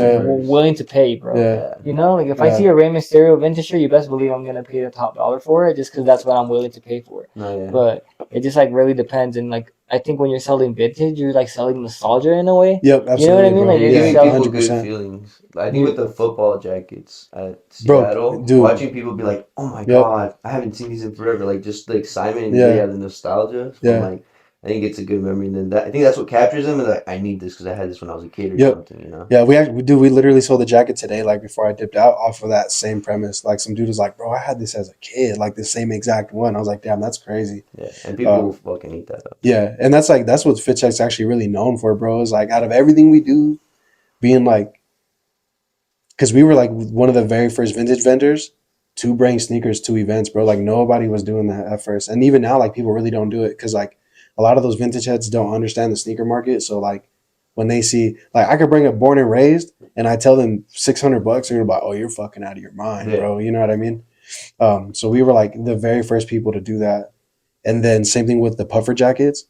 willing to pay, bro. Yeah. You know, like if I see a Rey Mysterio vintage shirt, you best believe I'm gonna pay the top dollar for it, just because that's what I'm willing to pay for it. No, yeah. But it just like really depends, and like I think when you're selling vintage, you're like selling nostalgia in a way. Yep, absolutely. You know what I mean? Bro. Like, You're you giving sell- people good 100%. feelings. I think with the football jackets at Bro, Seattle, dude. watching people be like, "Oh my god, I haven't seen these in forever." Like just the excitement and the nostalgia. From, like, I think it's a good memory, and then I think that's what captures them. And like, I need this because I had this when I was a kid or something, you know. Yeah, we literally sold the jacket today, like before I dipped out, off of that same premise. Like some dude was like, "Bro, I had this as a kid, like the same exact one." I was like, "Damn, that's crazy." Yeah, and people will fucking eat that up. Yeah, and that's what FitCheck's actually really known for, bro. Is like out of everything we do, being like, because we were like one of the very first vintage vendors to bring sneakers to events, bro. Like nobody was doing that at first, and even now, like people really don't do it because like a lot of those vintage heads don't understand the sneaker market. So like when they see, like I could bring a Born and Raised, and I tell them $600, they're gonna be like, "Oh, you're fucking out of your mind, bro." You know what I mean? So we were like the very first people to do that, and then same thing with the puffer jackets.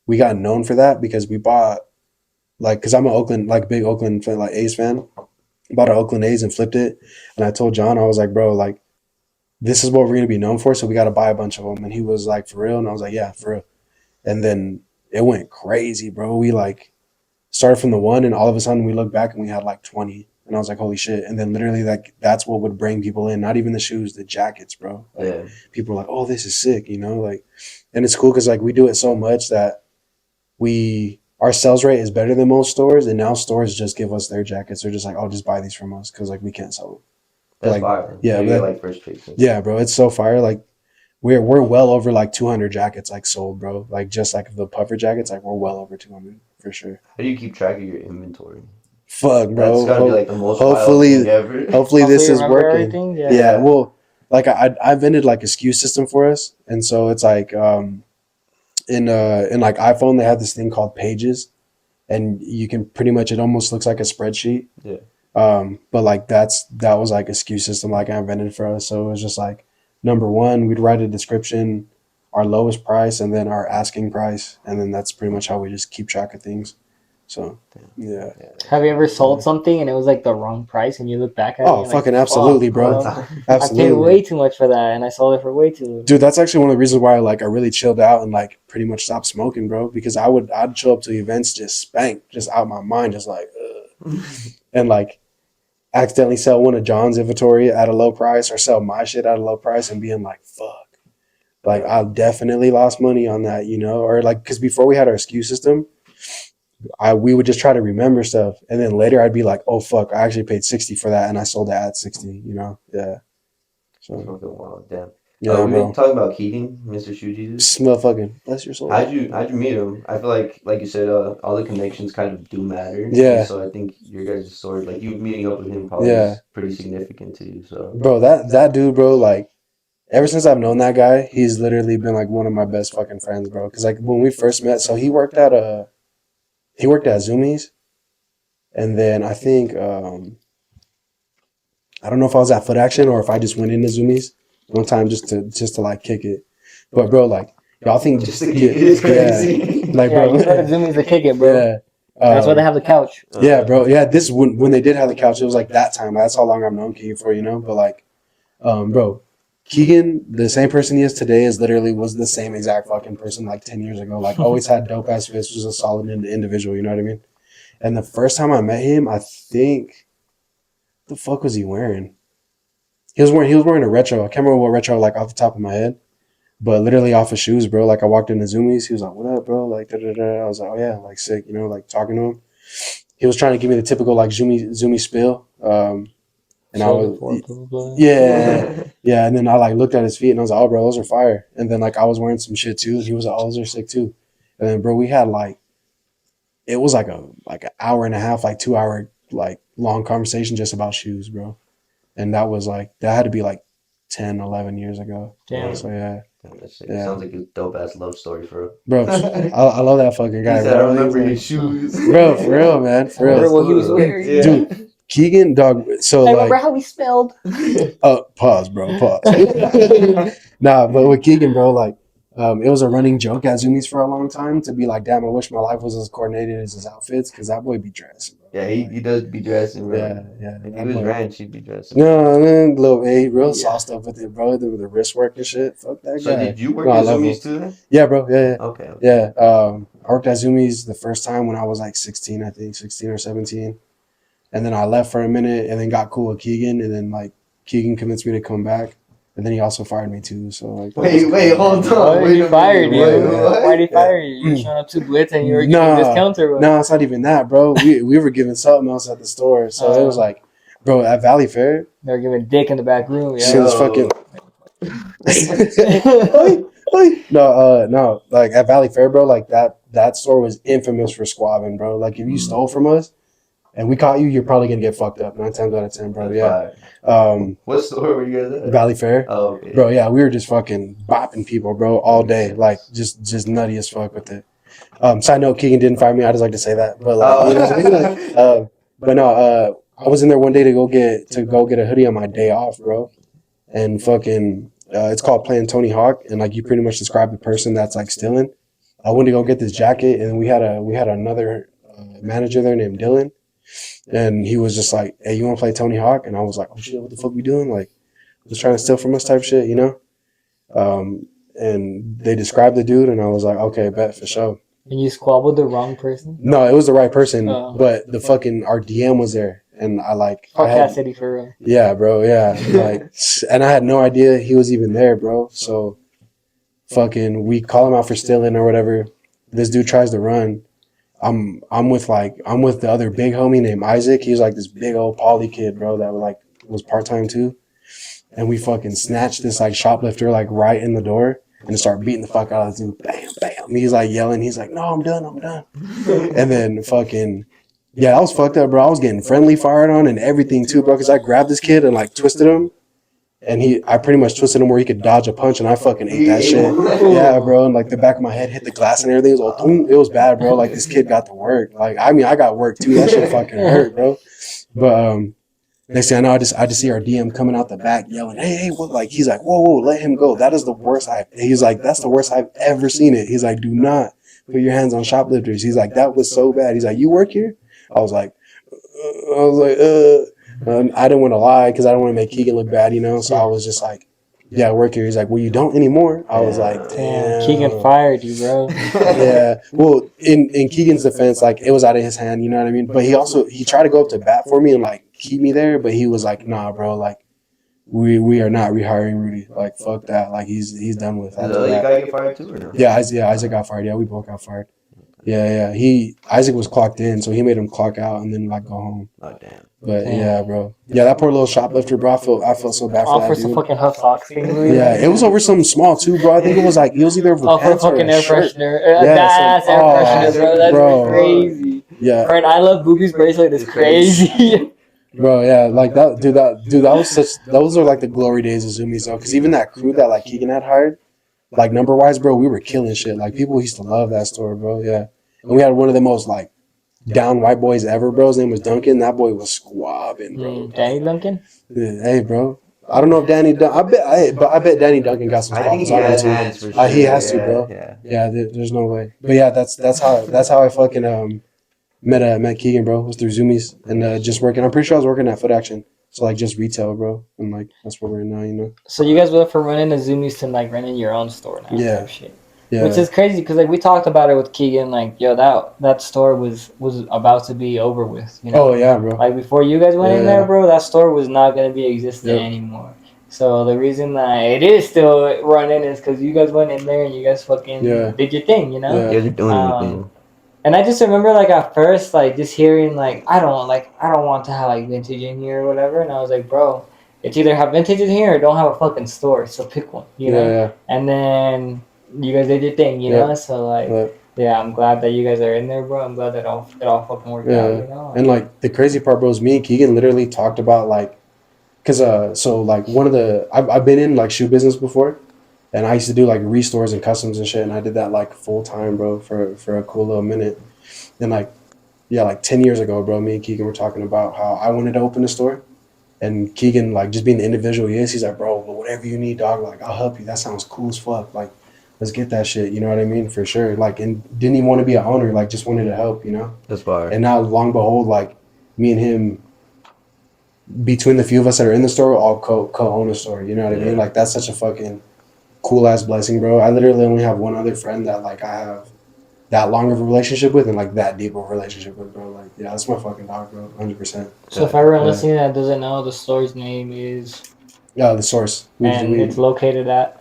We got known for that because we bought, like, because I'm an Oakland, like big Oakland like A's fan. Bought an Oakland A's and flipped it, and I told John, I was like, "Bro, like this is what we're going to be known for. So we got to buy a bunch of them. And he was like, for real? And I was like, yeah, for real. And then it went crazy, bro. We like started from the one, and all of a sudden we looked back and we had like 20. And I was like, holy shit. And then literally like that's what would bring people in. Not even the shoes, the jackets, bro. Like, Yeah. people were like, oh, this is sick, you know? Like, and it's cool because like we do it so much that our sales rate is better than most stores, and now stores just give us their jackets. They're just like, oh, just buy these from us because like we can't sell them. That's Like, fire. yeah, You but get like first pick. yeah, bro, it's so fire. Like we're well over like 200 jackets like sold, bro. Like just like the puffer jackets, like we're well over 200 for sure. How do you keep track of your inventory? Fuck, bro. That's gotta be like the most hopefully, wild thing ever. hopefully Also, this you is remember working. everything? Yeah. Well, like I invented like a SKU system for us, and so it's like in like iPhone they have this thing called Pages, and you can pretty much, it almost looks like a spreadsheet. Yeah. But like that was like a SKU system like I invented for us. So it was just like number one, we'd write a description, our lowest price, and then our asking price, and then that's pretty much how we just keep track of things. So yeah. Have you ever sold something and it was like the wrong price and you look back at it? Oh, and fucking like, absolutely, bro. All the time. I paid Absolutely. way too much for that and I sold it for way too little. Dude, that's actually one of the reasons why like I really chilled out and like pretty much stopped smoking, bro. Because I'd show up to events just spanked, just out my mind, just like and like accidentally sell one of John's inventory at a low price or sell my shit at a low price and being like, fuck. Like I definitely lost money on that, you know? Or like, because before we had our SKU system, we would just try to remember stuff, and then later I'd be like, oh fuck, I actually paid 60 for that and I sold it at 60, you know? Yeah. So Wow, damn. yeah, We bro. been talking about Keegan, Mr. Shoe Jesus. Motherfucking bless your soul. How'd you meet him? I feel like you said, all the connections kind of do matter. Yeah. And so I think your guys' story, like you meeting up with him, probably Yeah. is pretty significant to you. So Bro, that dude, bro, like ever since I've known that guy, he's literally been like one of my best fucking friends, bro. Because like when we first met, so he worked at Zoomies, and then I think I don't know if I was at Foot Action or if I just went into Zoomies one time just to like kick it. But bro, like y'all think just to kick it is crazy. like Yeah, bro, you go to Zoomies to kick it, bro. yeah. That's why they have the couch. Yeah, bro. Yeah, this when they did have the couch, it was like that time. That's how long I've known Keegan for, you know. But like, bro, Keegan, the same person he is today, is literally was the same exact fucking person like 10 years ago. Like, always had dope ass fits, was a solid individual. You know what I mean? And the first time I met him, I think, the fuck was he wearing? He was wearing a retro. I can't remember what retro, like off the top of my head, but literally off of shoes, bro. Like I walked into Zoomies, he was like, "What up, bro?" Like da da da. I was like, "Oh yeah," like sick, you know, like talking to him. He was trying to give me the typical like Zoomy spill, and I was yeah, and then I like looked at his feet and I was like, "Oh, bro, those are fire." And then like I was wearing some shit too, and he was like, "Oh, those are sick too." And then bro, we had like it was like an hour and a half, like 2 hour like long conversation just about shoes, bro. And that had to be like 10, 11 years ago. Damn. So yeah. It sounds like a dope ass love story for Bro, I love that fucking guy, he said, bro. I remember He's your like, shoes. bro, for real, man. For Remember real. what he was wearing? Yeah. Dude, Keegan, dog, so I remember like how he smelled. pause, bro, pause. Nah, but with Keegan, bro, like it was a running joke at Zoomies for a long time to be like, damn, I wish my life was as coordinated as his outfits, because that boy be dressing, bro. Yeah, he does be dressing, bro. Yeah. If he was ranch, he'd be dressing. No, little real sauced up with it, bro. With the wrist work and shit. Fuck that So guy. did you work No, I at love Zoomies him. too then? Yeah, bro. Yeah. Okay. Yeah. I worked at Zoomies the first time when I was like 16, I think, 16 or 17. And then I left for a minute and then got cool with Keegan. And then like Keegan convinced me to come back. And then he also fired me too. So like, Wait, hold on. Why Wait did he fire you? What? Why did he fire you? You showing up too blitz and you were giving Nah, discounts or what? No, it's not even that, bro. We were giving something else at the store. So it was like, bro, at Valley Fair, They were giving dick in the back room. shit Yeah. was fucking. No, like at Valley Fair, bro, like that store was infamous for squabbing, bro. Like if you stole from us and we caught you, you're probably gonna get fucked up 9 times out of 10, bro. Yeah. What store were you guys at? Valley Fair. Oh, okay. Bro, yeah, we were just fucking bopping people, bro, all day, like just nutty as fuck with it. Side note, Keegan didn't fire me. I just like to say that, but like, you know what I mean? Like, but no, I was in there one day to go get a hoodie on my day off, bro, and fucking. It's called playing Tony Hawk, and like you pretty much describe the person that's like stealing. I went to go get this jacket, and we had another manager there named Dylan, and he was just like, "Hey, you want to play Tony Hawk?" And I was like, "Oh shit, what the fuck we doing?" Like, was trying to steal from us type shit, you know? And they described the dude, and I was like, okay, bet for sure. And you squabbled the wrong person? No, it was the right person, Oh. but the fucking our DM was there, and I Fuck had, Cassidy for real. yeah, bro, yeah, like, and I had no idea he was even there, bro. So, fucking, we call him out for stealing or whatever. This dude tries to run. I'm with the other big homie named Isaac. He was like this big old poly kid, bro, that was part time too. And we fucking snatched this like shoplifter like right in the door and start beating the fuck out of this dude. Bam, bam. He's like yelling. He's like, no, I'm done. And then fucking, yeah, I was fucked up, bro. I was getting friendly fired on and everything too, bro. Because I grabbed this kid and like twisted him. And I pretty much twisted him where he could dodge a punch, and I fucking ate that shit. Yeah, bro. And like the back of my head hit the glass and everything. It was all, it was bad, bro. Like this kid got to work. Like, I mean, I got work too. That shit fucking hurt, bro. But next thing I know, I just see our DM coming out the back yelling, hey, what? Like, he's like, whoa, let him go. That is the worst he's like, that's the worst I've ever seen it. He's like, do not put your hands on shoplifters. He's like, that was so bad. He's like, you work here? I was like, I didn't want to lie because I don't want to make Keegan look bad, you know? So I was just like, yeah, I work here. He's like, well, you don't anymore. I was like, damn. Keegan fired you, bro. Yeah. Well, in Keegan's defense, like, it was out of his hand, you know what I mean? But he tried to go up to bat for me and, like, keep me there. But he was like, nah, bro, like, we are not rehiring Rudy. Like, fuck that. Like, he's done with that. Did the other guy get fired too or no? Yeah, Isaac got fired. Yeah, we both got fired. Yeah. Isaac was clocked in, so he made him clock out and then, like, go home. Oh, damn. But yeah, bro. Yeah, that poor little shoplifter, bro. I felt so bad for All that for dude. some fucking Huff Fox thing. Yeah, it was over something small too, bro. I think it was either over Oh, for pants or fucking a air shirt. freshener. Yeah, That's air freshener, bro. That's bro. crazy. Yeah, Bro, and I love Boogie's bracelet. It's crazy. bro. Yeah, like that, dude. That was those are like the glory days of Zoomies, though. Because even that crew that like Keegan had hired, like number wise, bro, we were killing shit. Like people used to love that store, bro. Yeah, and we had one of the most like down white boys ever, bro. His name was Duncan. That boy was squabbing, bro. Danny Duncan? Yeah, hey, bro. I don't know if Danny. I bet Danny Duncan got some I think problems he on him has too. hands for sure. He has to, bro. Yeah. There's no way. But yeah, that's how I fucking met Keegan, bro. Was through Zoomies and just working. I'm pretty sure I was working at Foot Action, so like just retail, bro. And like that's where we're now, you know. So you guys went from running a Zoomies to like running your own store now. Yeah. Type shit. Yeah. Which is crazy because like we talked about it with Keegan, like yo, that store was about to be over with. You know? Oh yeah, bro. Like before you guys went in Yeah. there, bro, that store was not gonna be existing anymore. So the reason that it is still running is because you guys went in there and you guys fucking did your thing, you know. Yeah. You guys are doing anything. And I just remember like at first like just hearing like I don't want to have like vintage in here or whatever, and I was like, bro, it's either have vintage in here or don't have a fucking store, so pick one, you know. Yeah. And then you guys did your thing, you know. So like, yeah, I'm glad that you guys are in there, bro. I'm glad that it all fucking worked out, you know. And like the crazy part, bro, is me and Keegan literally talked about like, cause so like one of the I've been in like shoe business before, and I used to do like restores and customs and shit, and I did that like full time, bro, for a cool little minute. And like, yeah, like 10 years ago, bro, me and Keegan were talking about how I wanted to open a store. And Keegan, like, just being the individual he is, he's like, bro, whatever you need, dog, like, I'll help you. That sounds cool as fuck. Like, let's get that shit. You know what I mean? For sure. Like, and didn't even want to be an owner. Like, just wanted to help, you know? That's fire. And now, long behold, like, me and him, between the few of us that are in the store, all co-own a store. You know what I mean? Like, that's such a fucking cool-ass blessing, bro. I literally only have one other friend that, like, I have that long of a relationship with and like that deep of a relationship with, bro. Like, yeah, that's my fucking dog, bro. 100%. So if everyone listening that doesn't know, the store's name is The Source. It's located at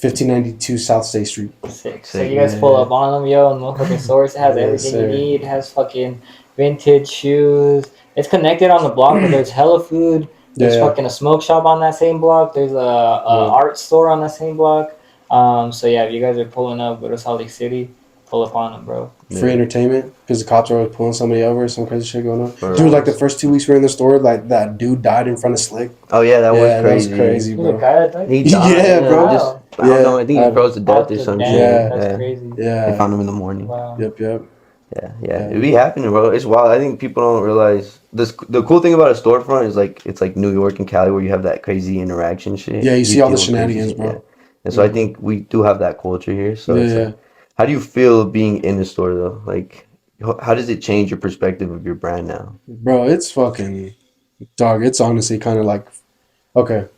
1592 South State Street. Sick. So you guys pull up on them, yo, and motherfucking Source. It has everything you need. It has fucking vintage shoes. It's connected on the block, but there's hella food. There's fucking a smoke shop on that same block. There's a art store on that same block. So yeah, if you guys are pulling up, go to Salt Lake City. Pull up on them, bro. Free entertainment because the cops are always pulling somebody over, some crazy shit going on. Dude, like the first 2 weeks we were in the store, like that dude died in front of Slick. Oh yeah, that was crazy. That was crazy, bro. He died. Yeah, bro. Just, I don't know. I think he froze to death or something. That's crazy. Yeah. They found him in the morning. Wow. Yep. Yeah. It be happening, bro. It's wild. I think people don't realize this. The cool thing about a storefront is like it's like New York and Cali where you have that crazy interaction shit. Yeah, you see all the shenanigans, bro. Yeah. And so I think we do have that culture here. So it's like, how do you feel being in the store though? Like, how does it change your perspective of your brand now? Bro, it's fucking dog. It's honestly kind of like, okay.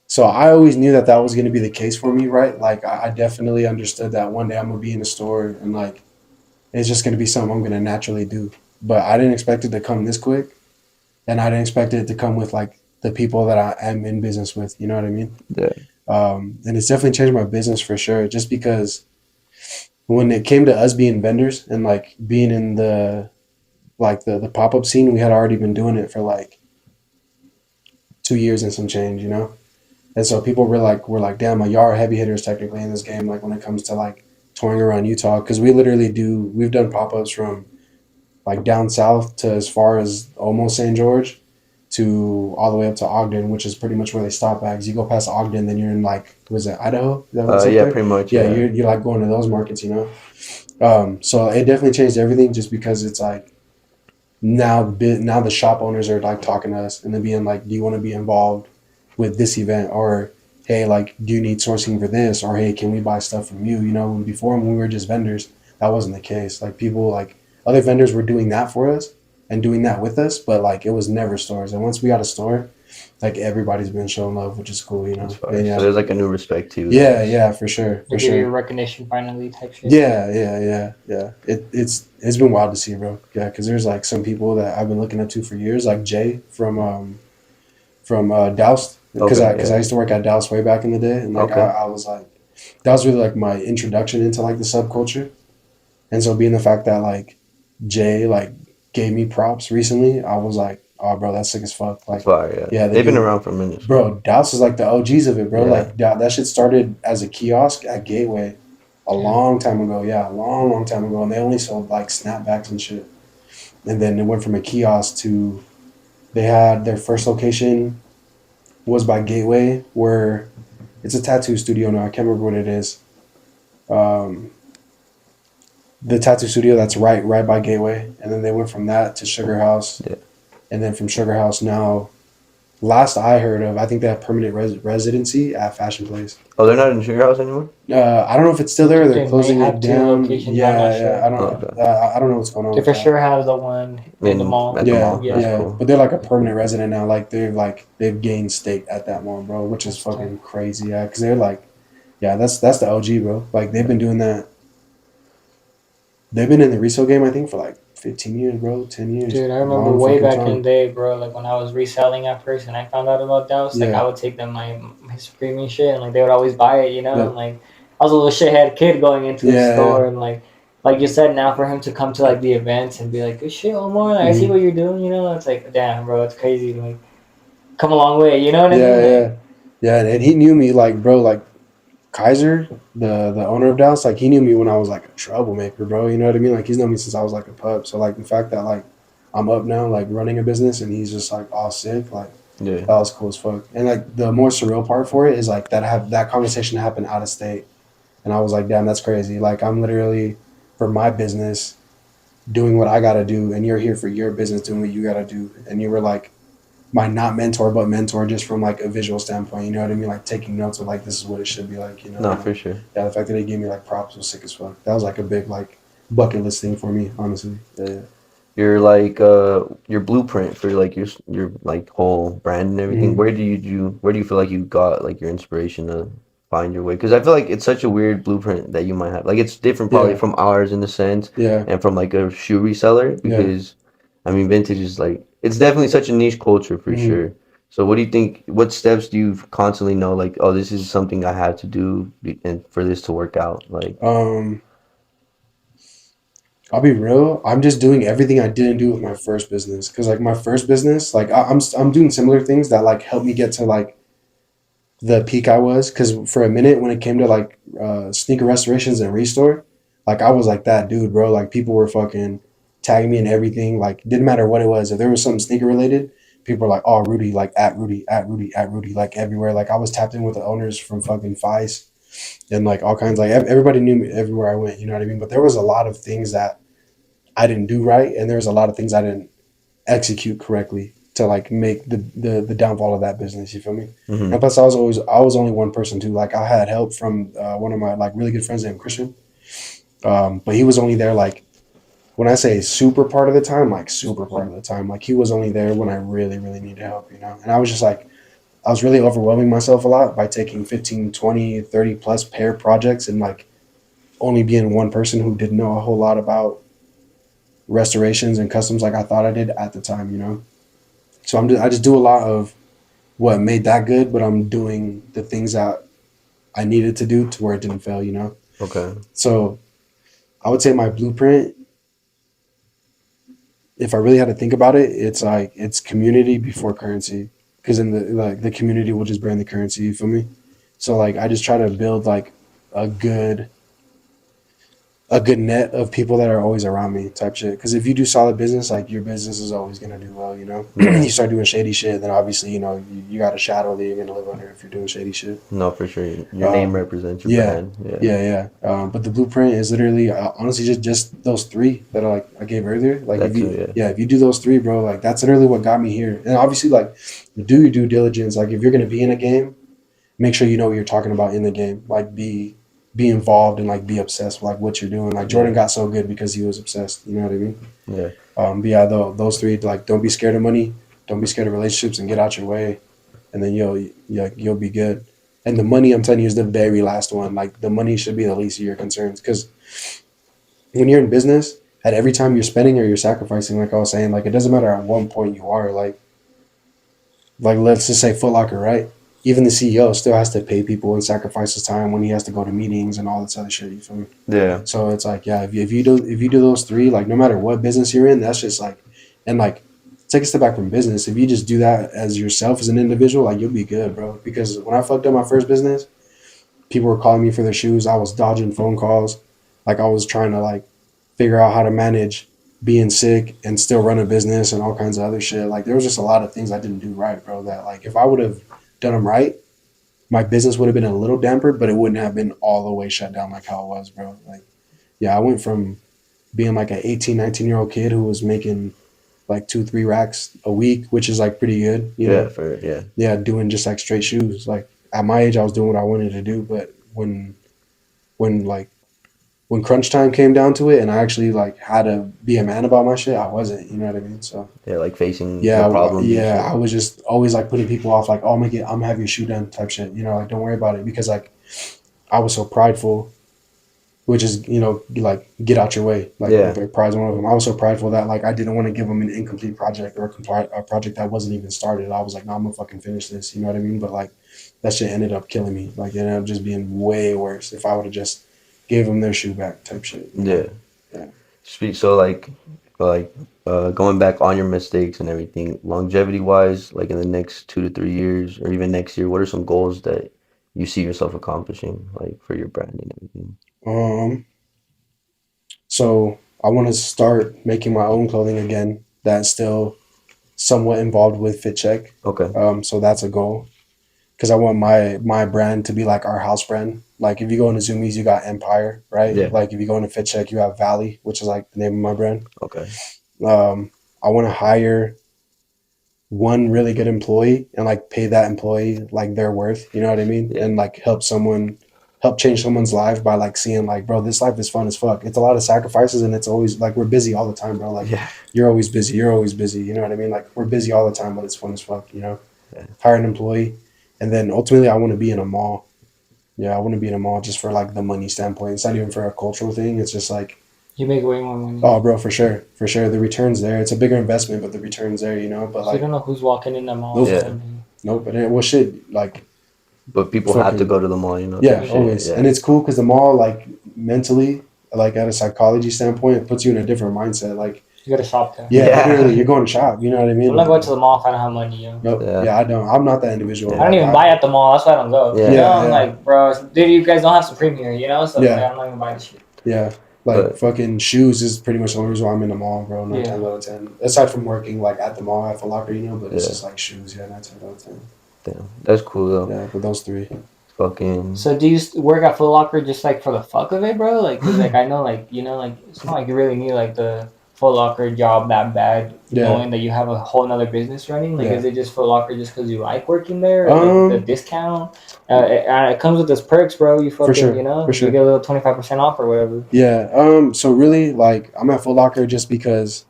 So I always knew that that was going to be the case for me, right? Like I definitely understood that one day I'm gonna be in a store and like it's just going to be something I'm going to naturally do. But I didn't expect it to come this quick, and I didn't expect it to come with like the people that I am in business with. You know what I mean? Yeah. And it's definitely changed my business for sure. Just because when it came to us being vendors and like being in the like the pop up scene, we had already been doing it for like 2 years and some change, you know. And so people were like, damn, like, y'all are heavy hitters technically in this game. Like when it comes to like touring around Utah, because we've done pop ups from like down south to as far as almost St. George to all the way up to Ogden, which is pretty much where they stop at. 'Cause you go past Ogden, then you're in like, was it Idaho? Is that what's up Yeah, there? pretty much. Yeah, Yeah. you're like going to those markets, you know. So it definitely changed everything just because it's like now the shop owners are like talking to us and then being like, do you want to be involved with this event, or hey, like, do you need sourcing for this, or hey, can we buy stuff from you? You know, before when we were just vendors, that wasn't the case. Like people like other vendors were doing that for us and doing that with us, but like it was never stores. And once we got a store, like everybody's been showing love, which is cool, you know. That's fine. And So yeah, there's like a new respect too. yeah, for sure, They for give you sure. recognition finally type shit. Yeah. It's been wild to see, bro. Yeah, because there's like some people that I've been looking up to for years, like Jay from Doused, because Okay. I Yeah. used to work at Doused way back in the day, and like Okay. I was like, that was really like my introduction into like the subculture, and so being the fact that like Jay like gave me props recently, I was like, oh, bro, that's sick as fuck. That's Like, fire. Yeah. yeah, They've been around for a minute. So. bro, Douse is like the OGs of it, bro. Yeah. Like that shit started as a kiosk at Gateway a long time ago. Yeah, a long time ago, and they only sold like snapbacks and shit. And then it went from a kiosk to they had their first location was by Gateway, where it's a tattoo studio now. I can't remember what it is. Um, the tattoo studio that's right by Gateway, and then they went from that to Sugar House, Yeah. and then from Sugar House now. Last I heard of, I think they have permanent residency at Fashion Place. Oh, they're not in Sugar House anymore. I don't know if it's still there. Or I they're think they may closing have it 2 down. locations. I'm not sure. I Oh, don't. okay. I don't know what's going on They with for that. sure have the one in the mall. At the Yeah, mall. Yeah. That's yeah. cool. But they're like a permanent resident now. Like they've gained stake at that mall, bro, which is That's fucking crazy. Yeah, because they're like, yeah, that's the OG, bro. Like they've been doing that. They've been in the resale game, I think, for like 15 years, bro. 10 years. Dude, I remember Long way fucking back in time. the day, bro. Like when I was reselling at first, and I found out about Douse, like Yeah. I would take them my Supreme shit, and like they would always buy it, you know. Yeah. And like I was a little shithead kid going into the Yeah, store, yeah. and like you said, now for him to come to like the events and be like, "Good shit, Omar, like, I see Mhm. what you're doing," you know. It's like, damn, bro, it's crazy. Like, come a long way, you know what I mean? Yeah, Like, yeah, yeah. And he knew me, like, bro, like Kaiser, the owner of Dallas, like he knew me when I was like a troublemaker, bro. You know what I mean? Like he's known me since I was like a pup. So like the fact that like I'm up now, like running a business, and he's just like all sick, like Yeah. that was cool as fuck. And like the more surreal part for it is like that conversation happened out of state, and I was like, damn, that's crazy. Like I'm literally for my business doing what I gotta do, and you're here for your business doing what you gotta do, and you were like my not mentor but mentor just from like a visual standpoint, you know what I mean? Like taking notes of like this is what it should be like, you know. No, And, for sure. yeah, the fact that they gave me like props was sick as fuck. That was like a big like bucket list thing for me, honestly. Yeah. Your like your blueprint for like your like whole brand and everything. Mhm. Where do you feel like you got like your inspiration to find your way? Because I feel like it's such a weird blueprint that you might have. Like it's different probably Yeah. from ours in the sense, Yeah. and from like a shoe reseller Yeah. because I mean vintage is like it's definitely such a niche culture for Mhm. sure. So what do you think? What steps do you constantly know like oh this is something I have to do and for this to work out like Um, I'll be real. I'm just doing everything I didn't do with my first business. Cause like my first business, like I'm doing similar things that like help me get to like the peak I was. Cause for a minute when it came to like sneaker restorations and restore, like I was like that dude, bro. Like people were fucking tagging me in everything. Like didn't matter what it was. If there was something sneaker related, people were like, "Oh, Rudy, like at Rudy, at Rudy, at Rudy," like everywhere. Like I was tapped in with the owners from fucking Vice and like all kinds. Like everybody knew me everywhere I went. You know what I mean? But there was a lot of things that I didn't do right, and there was a lot of things I didn't execute correctly to like make the downfall of that business. You feel me? hmm And plus, I was only one person too. Like I had help from one of my like really good friends named Christian, but he was only there like when I say super part of the time, like super part of the time. Like he was only there when I really needed help, you know. And I was just like I was really overwhelming myself a lot by taking 15, 20, 30 plus pair projects and like only being one person who didn't know a whole lot about restorations and customs like I thought I did at the time, you know? So I just do a lot of what made that good, but I'm doing the things that I needed to do to where it didn't fail, you know? Okay. So I would say my blueprint, if I really had to think about it, it's like it's community before currency. Because then the community will just bring the currency, you feel me? So like I just try to build like a good net of people that are always around me type shit. Because if you do solid business, like your business is always gonna do well, you know. You start doing shady shit, then obviously you know you got a shadow that you're gonna live under if you're doing shady shit. No, for sure. Your name represents your Yeah, brand. yeah. But the blueprint is literally honestly just those three that I gave earlier. Like That if you too, yeah. if you do those three, bro, like that's literally what got me here. And obviously like do your due diligence. Like if you're gonna be in a game, make sure you know what you're talking about in the game. Like be involved and like be obsessed with like what you're doing. Like Jordan got so good because he was obsessed. You know what I mean? Yeah. But yeah, those three, like don't be scared of money, don't be scared of relationships, and get out your way, and then you'll be good. And the money, I'm telling you, is the very last one. Like the money should be the least of your concerns because when you're in business, at every time you're spending or you're sacrificing, like I was saying, like it doesn't matter at what point you are. Like let's just say Foot Locker, right? Even the CEO still has to pay people and sacrifice his time when he has to go to meetings and all this other shit. You feel me? Yeah. So it's like, yeah, if you do those three, like no matter what business you're in, that's just like, and like take a step back from business. If you just do that as yourself as an individual, like you'll be good, bro. Because when I fucked up my first business, people were calling me for their shoes. I was dodging phone calls. Like I was trying to like figure out how to manage being sick and still run a business and all kinds of other shit. Like there was just a lot of things I didn't do right, bro. That like if I would have done them right, my business would have been a little dampered, but it wouldn't have been all the way shut down like how it was, bro. Like, yeah, I went from being like an 18, 19-year-old kid who was making like 2-3 racks a week, which is like pretty good, you know? Yeah, doing just like straight shoes. Like at my age, I was doing what I wanted to do, but when like when crunch time came down to it, and I actually like had to be a man about my shit, I wasn't. You know what I mean? So Yeah, like facing yeah, the problems. yeah, I was just always like putting people off, like, oh, I'm gonna have your shoe done type shit. You know, like don't worry about it because like I was so prideful, which is like get out your way. Like pride's one of them. I was so prideful that like I didn't want to give them an incomplete project or a project that wasn't even started. I was like, no, I'm gonna fucking finish this. You know what I mean? But like that shit ended up killing me. Like it ended up just being way worse if I would have just gave them their shoe back type shit. Yeah. Yeah. So like going back on your mistakes and everything, longevity wise, like in the next 2 to 3 years or even next year, what are some goals that you see yourself accomplishing, like for your brand and everything? So I want to start making my own clothing again. That's still somewhat involved with Fit Check. Okay. So that's a goal because I want my brand to be like our house brand. Like if you go into Zoomies, you got Empire, right? Yeah. Like if you go into Fit Check, you have Valley, which is like the name of my brand. Okay. I want to hire one really good employee and like pay that employee like their worth. You know what I mean? Yeah. And like help change someone's life by like seeing like, bro, this life is fun as fuck. It's a lot of sacrifices and it's always like we're busy all the time, bro. Like you're always busy. You're always busy. You know what I mean? Like we're busy all the time, but it's fun as fuck. You know, hire an employee, and then ultimately I want to be in a mall. Yeah, I want to be in a mall just for like the money standpoint. It's not even for a cultural thing. It's just like you make way more money. Oh, bro, for sure. The return's there. It's a bigger investment, but the return's there. You know, but so like you don't know who's walking in the mall. Nope. Yeah. Nope. But well, shit, like. But people have to go to the mall, you know. Yeah, always. Yeah. And it's cool because the mall, like mentally, like at a psychology standpoint, it puts you in a different mindset. Like you got to shop there. Yeah, literally, you're going to shop. You know what I mean? I'm not going to the mall if I don't have money, yo. Nope. Yeah, I don't. I'm not that individual. I don't even buy at the mall. That's why I don't go. Yeah. You know, I'm like, bro, dude, you guys don't have Supreme here, you know? So Yeah. like, I'm not even buying shit. Yeah. Like fucking shoes is pretty much the only reason why I'm in the mall, bro. 9 10 out of 10. Aside from working like at the mall at Foot Locker, you know, but it's just like shoes. Yeah, 9 10 out of 10. Damn, that's cool though. Yeah, but those three. Fucking. So do you work at Foot Locker just like for the fuck of it, bro? Like, 'cause, like I know, like you know, like it's not like you really need like the Foot Locker job that bad, knowing that you have a whole nother business running. Like, is it just Foot Locker just because you like working there? Or, like, the discount, it comes with its perks, bro. You fucking, sure. you know, For sure. you get a little 25% off or whatever. Yeah. So really, like, I'm at Foot Locker just because,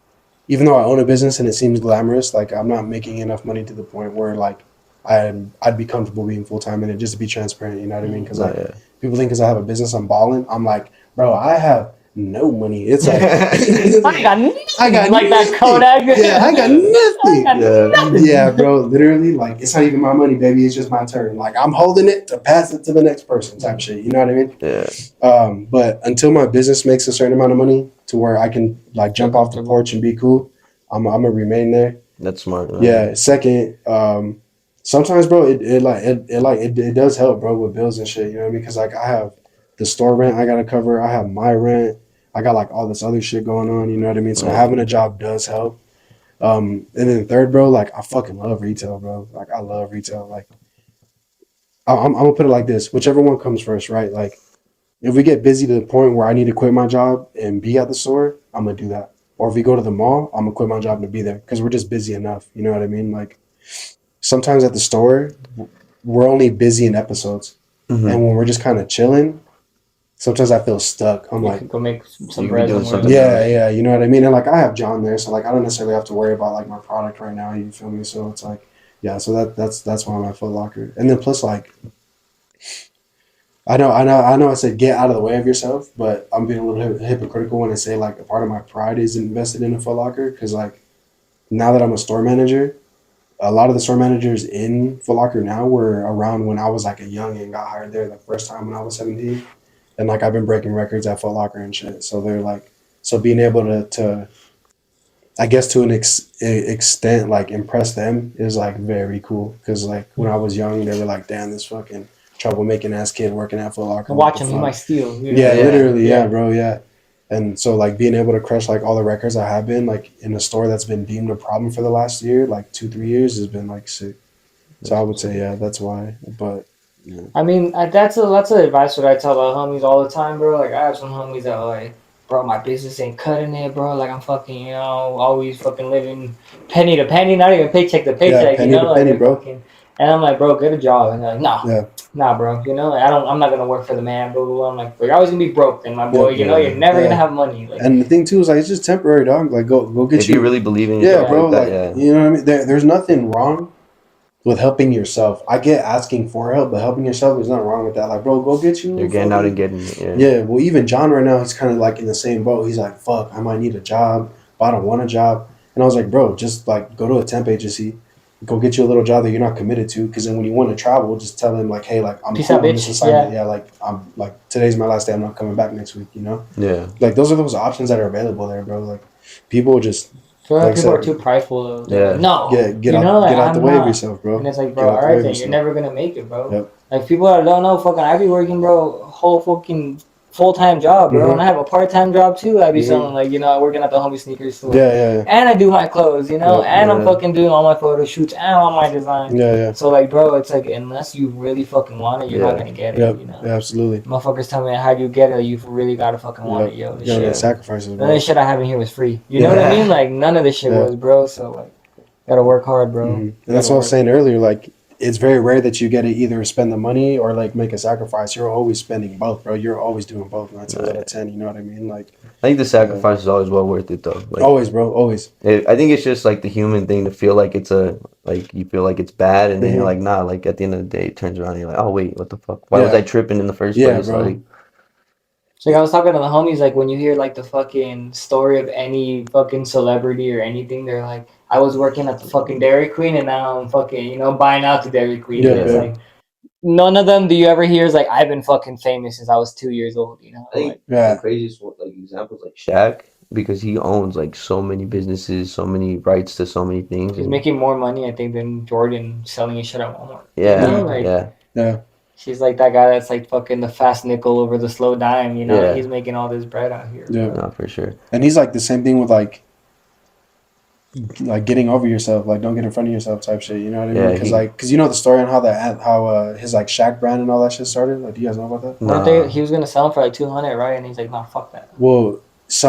even though I own a business and it seems glamorous, like I'm not making enough money to the point where like I'd be comfortable being full time in it, just to be transparent. You know what I mean? Because No, like yeah. people think because I have a business, I'm balling. I'm like, bro, I have no money. It's like I got nothing. I got like that nothing. Kodak. Yeah, I got I nothing. got Yeah. nothing. Yeah, bro. Literally, like it's not even my money, baby. It's just my turn. Like I'm holding it to pass it to the next person, type shit. You know what I mean? Yeah. But until my business makes a certain amount of money to where I can like jump off the comfortable. porch and be cool, I'm gonna remain there. That's smart. Man. Yeah. Second, sometimes, bro, it does help, bro, with bills and shit. You know what I mean? Because like I have the store rent I gotta cover. I have my rent. I got like all this other shit going on. You know what I mean? So Yeah. having a job does help. And then third, bro, like I fucking love retail, bro. Like I love retail. Like I'm gonna put it like this: whichever one comes first, right? Like if we get busy to the point where I need to quit my job and be at the store, I'm gonna do that. Or if we go to the mall, I'm gonna quit my job to be there because we're just busy enough. You know what I mean? Like sometimes at the store, we're only busy in episodes, Mhm. and when we're just kind of chilling, sometimes I feel stuck. I'm You like, could go make some You could be bread doing somewhere. something yeah, yeah, you know what I mean? And like I have John there, so like I don't necessarily have to worry about like my product right now, you feel me? So it's like, yeah, so that's why I'm at Foot Locker. And then plus like I said get out of the way of yourself, but I'm being a little hypocritical when I say like a part of my pride is invested in a Foot Locker because like now that I'm a store manager, a lot of the store managers in Foot Locker now were around when I was like a young and got hired there the first time when I was 17, and like I've been breaking records at Foot Locker and shit. So they're like, so being able to I guess to an extent like impress them is like very cool because like when I was young they were like, damn, this fucking troublemaking ass kid working at Foot Locker. Watch him, he might steal. You know? Yeah, Yeah. literally, yeah, bro, yeah. And so like being able to crush like all the records I have been like in a store that's been deemed a problem for the last year, like 2-3 years, has been like sick. So I would say yeah, that's why. But yeah, I mean, that's the advice that I tell the homies all the time, bro. Like, I have some homies that are like, bro, my business ain't cutting it, bro. Like, I'm fucking, always fucking living penny to penny, not even paycheck to paycheck, penny to like, penny, they're bro. fucking, and I'm like, bro, get a job. And they're like, no, Yeah, nah, bro, like, I'm not gonna work for the man, blah, blah, blah. I'm like, bro, you're always gonna be broke then, my boy, yeah, you're never yeah. gonna have money. Like, And the thing too is like it's just temporary, dog. Like go get If you. you really believe in Yeah, yourself bro. like that, Like yeah. you know what I mean. There's nothing wrong with helping yourself. I get asking for help, but helping yourself, there's nothing wrong with that. Like, bro, go get you. You're getting out and getting it. Yeah. Yeah, well, even John right now, he's kind of like in the same boat. He's like, fuck, I might need a job, but I don't want a job. And I was like, bro, just like go to a temp agency, go get you a little job that you're not committed to. Because then when you want to travel, just tell them like, hey, like I'm Peace cool out, on this bitch. assignment. Yeah. Yeah, like I'm like today's my last day. I'm not coming back next week. You know, Yeah. like those are those options that are available there, bro. Like people just I feel like like I people are said, too prideful, though. They're like, Yeah. no, get out like, get out the I'm way of not. yourself, bro. And it's like, Get bro, out all the way right, of then you're yourself. never gonna make it, bro. Yep. Like people that don't know, fucking, I be working, bro, whole fucking full-time job, bro, and I have a part-time job too. I be selling, like, working at the homie sneakers store. Yeah. And I do my clothes, and I'm Yeah. fucking doing all my photo shoots and all my design. Yeah. So like, bro, it's like unless you really fucking want it, you're not Yeah. gonna get it. Yep. Yeah, absolutely. Motherfuckers tell me, how do you get it? You really gotta fucking want it, yo. This Yeah, shit. sacrifices, None bro. of the shit I have in here was free. You know what I mean? Like none of this shit was, bro. So like, gotta work hard, bro. And that's what I was saying earlier. Like, it's very rare that you get to either spend the money or like make a sacrifice. You're always spending both, bro. You're always doing both 9 times out of 10. You know what I mean? Like, I think the sacrifice is always well worth it, though. Like, always, bro. Always. I think it's just like the human thing to feel like you feel like it's bad, and then you're like, nah. Like at the end of the day, it turns around and you're like, oh wait, what the fuck? Why was I tripping in the first place? bro. Like, So like, I was talking to the homies, like when you hear like the fucking story of any fucking celebrity or anything, they're like, I was working at the fucking Dairy Queen and now I'm fucking, buying out the Dairy Queen. Yeah, And it's like, none of them do you ever hear is like, I've been fucking famous since I was 2 years old, I think Like, the craziest like examples like Shaq, because he owns like so many businesses, so many rights to so many things. he's And making more money, I think, than Jordan selling his shit at Walmart. yeah, Like, Yeah. she's like that guy that's like fucking the fast nickel over the slow dime, Yeah. He's making all this bread out here. Yeah. no, for sure. And he's like the same thing with like getting over yourself, like don't get in front of yourself type shit. You know what I mean? Yeah, Because you know the story on how his like Shaq brand and all that shit started. Like, do you guys know about that? Nah. He was gonna sell them for like 200, right? And he's like, nah, fuck that. Well, I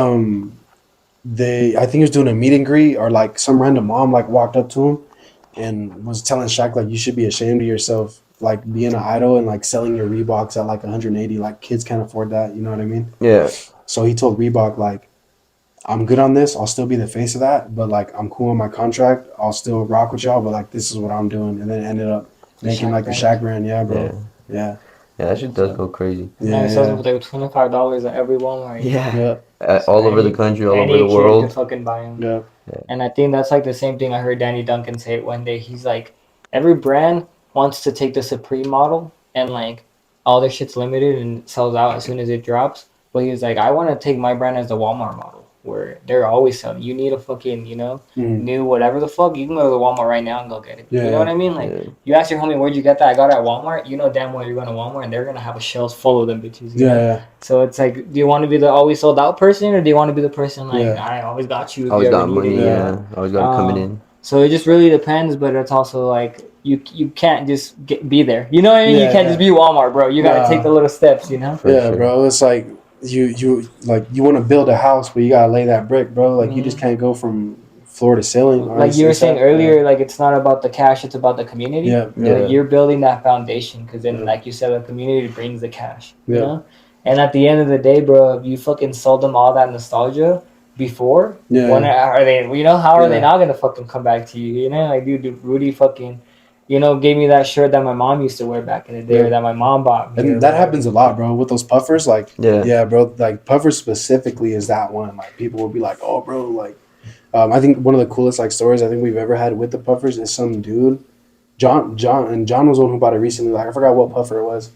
think he was doing a meet and greet, or like some random mom like walked up to him and was telling Shaq like, you should be ashamed of yourself, like being an idol and like selling your Reeboks at like 180. Like kids can't afford that. You know what I mean? Yeah. So he told Reebok like, I'm good on this. I'll still be the face of that, but like I'm cool on my contract. I'll still rock with y'all, but like this is what I'm doing. And then it ended up making Shaq like the brand. Shaq brand. Yeah, Yeah. bro. Yeah. Yeah, that shit does go crazy. Now Yeah. it sells Yeah. for like $25 at every Walmart. Yeah. Yeah. All over the Any country, all over any the kid could world. fucking buy them. Yeah. And I think that's like the same thing I heard Danny Duncan say it one day. He's like, every brand wants to take the Supreme model and like all their shit's limited and sells out as soon as it drops. But he was like, I want to take my brand as the Walmart model where they're always selling. You need a fucking, Mhm. new whatever the fuck. You can go to the Walmart right now and go get it. Yeah. You know what I mean? Like, Yeah. you ask your homie, where'd you get that? I got it at Walmart. You know damn well you're going to Walmart and they're going to have a shelf full of them bitches. You know? Yeah. So it's like, do you want to be the always sold out person or do you want to be the person like, Yeah. I always got you if Always you ever got need money. it? Yeah. Always got it coming in. So it just really depends, but it's also like you can't just be there. You know what I mean? Yeah, You can't yeah. just be Walmart, bro. You gotta Nah. take the little steps, you know? For Yeah, sure. bro. It's like you like you want to build a house, but you gotta lay that brick, bro. Like you just can't go from floor to ceiling. Like you were saying Yeah. earlier, like it's not about the cash, it's about the community. Yeah. Yeah. Like, you're building that foundation because then, Yeah. like you said, the community brings the cash. You Yeah. know? And at the end of the day, bro, if you fucking sold them all that nostalgia before, Yeah. when are they? How are they Yeah. not gonna fucking come back to you? You know, like dude, Rudy fucking, gave me that shirt that my mom used to wear back in the day, Yeah. or that my mom bought me. or And that whatever. happens a lot, bro, with those puffers. Like, Yeah. bro. Like puffers specifically is that one. Like people will be like, oh, bro, like. I think one of the coolest like stories I think we've ever had with the puffers is some dude, John was the one who bought it recently. Like I forgot what puffer it was,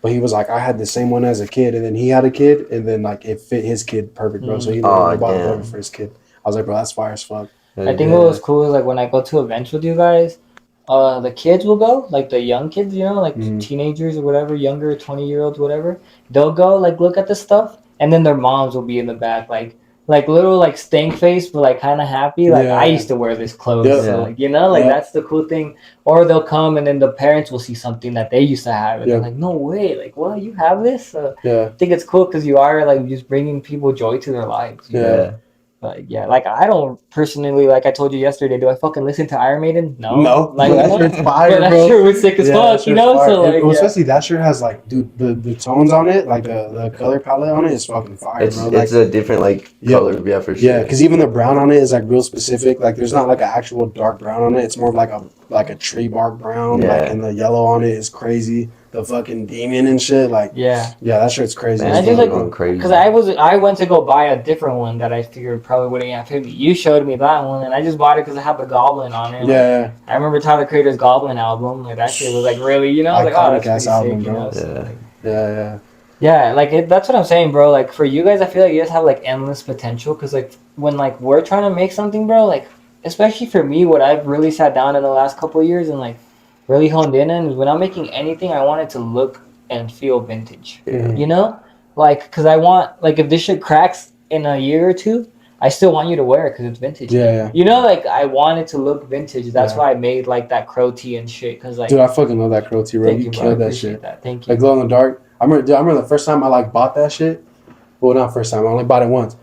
but he was like, I had the same one as a kid, and then he had a kid, and then like it fit his kid perfect, bro. So he literally bought a damn. puffer for his kid. I was like, bro, that's fire as fuck. I think what was cool is like when I go to events with you guys, the kids will go, like the young kids, like Mhm. teenagers or whatever, younger 20-year-olds, whatever. They'll go like look at the stuff, and then their moms will be in the back, like little like stank face, but like kind of happy. Like Yeah. I used to wear this clothes, Yeah. so like Yeah. that's the cool thing. Or they'll come and then the parents will see something that they used to have, and Yeah. they're like, no way, like what, you have this? So Yeah, I think it's cool because you are like just bringing people joy to their lives. You know? yeah. But yeah, like I don't personally, like I told you yesterday, do I fucking listen to Iron Maiden? No. No, Like that shirt's fire, but that bro. shirt was sick as Yeah, fuck, that you shirt's know? fire. So like, And, especially that shirt has like, dude, the tones on it, like the color palette on it is fucking fire, It's bro. Like, a different Yeah. color, yeah, for sure. yeah, because even the brown on it is like real specific. Like, there's not like an actual dark brown on it. It's more of like a tree bark brown. Yeah. Like, and the yellow on it is crazy. The fucking demon and shit. Like, yeah. that shirt's crazy. Man, And I it's just like going crazy. because I went to go buy a different one that I figured probably wouldn't have fit me. You showed me that one, and I just bought it because it had the Goblin on it. Like, Yeah, I remember Tyler Creator's Goblin album. Like that shit was like really, I was like, oh, that's Iconic-ass pretty album, sick, bro. you know? So, Yeah. like, yeah. yeah, like that's what I'm saying, bro. Like for you guys, I feel like you guys have like endless potential because like when like we're trying to make something, bro, like especially for me, what I've really sat down in the last couple of years and like really honed in on is when I'm making anything, I want it to look and feel vintage. Mhm. You know, like because I want like if this shit cracks in a year or two, I still want you to wear it because it's vintage. Yeah. You know, like I want it to look vintage. That's Yeah. why I made like that crow tee and shit. Because like, Dude, I fucking love that crow tee, bro. thank You you, bro. I killed that appreciate shit. that. Thank you. Like glow in the dark. I remember the first time I like bought that shit. Well, not first time. I only bought it once.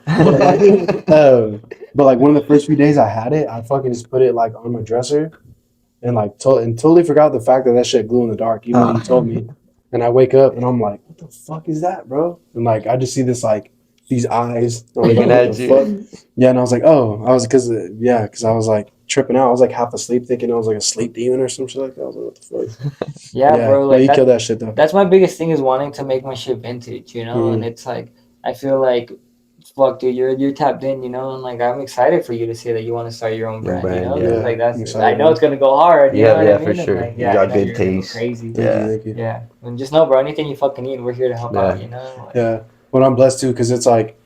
But like one of the first few days I had it, I fucking just put it like on my dresser, and like totally forgot the fact that shit glue in the dark. Even though you told me, and I wake up and I'm like, what the fuck is that, bro? And like I just see this like these eyes I'm like, Looking what at the you. fuck? Yeah, and I was like, oh, I was because I was like tripping out. I was like half asleep, thinking I was like a sleep demon or some shit like that. I was like, what the fuck? yeah, bro. Like, Like you killed that shit though. that's my biggest thing is wanting to make my shit vintage, and it's like I feel like fuck dude, you're tapped in, and like I'm excited for you to say that you want to start your own Your brand, brand, It's yeah. like that's I'm excited, I know man. it's gonna go hard, you Yeah, know what yeah, I mean? for And, sure. like, You yeah, got I know good you're gonna go taste. crazy. Thank you. Yeah. And just know, bro, anything you fucking need, we're here to help out, Yeah. Like, Yeah, but I'm blessed too because it's like,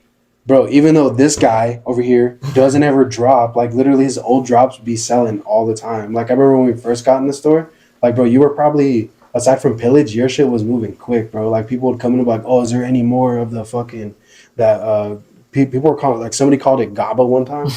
bro, even though this guy over here doesn't ever drop, like literally his old drops be selling all the time. Like I remember when we first got in the store, like bro, you were probably aside from pillage, your shit was moving quick, bro. Like people would come in and be like, oh, is there any more of the fucking that people were calling like somebody called it GABA one time.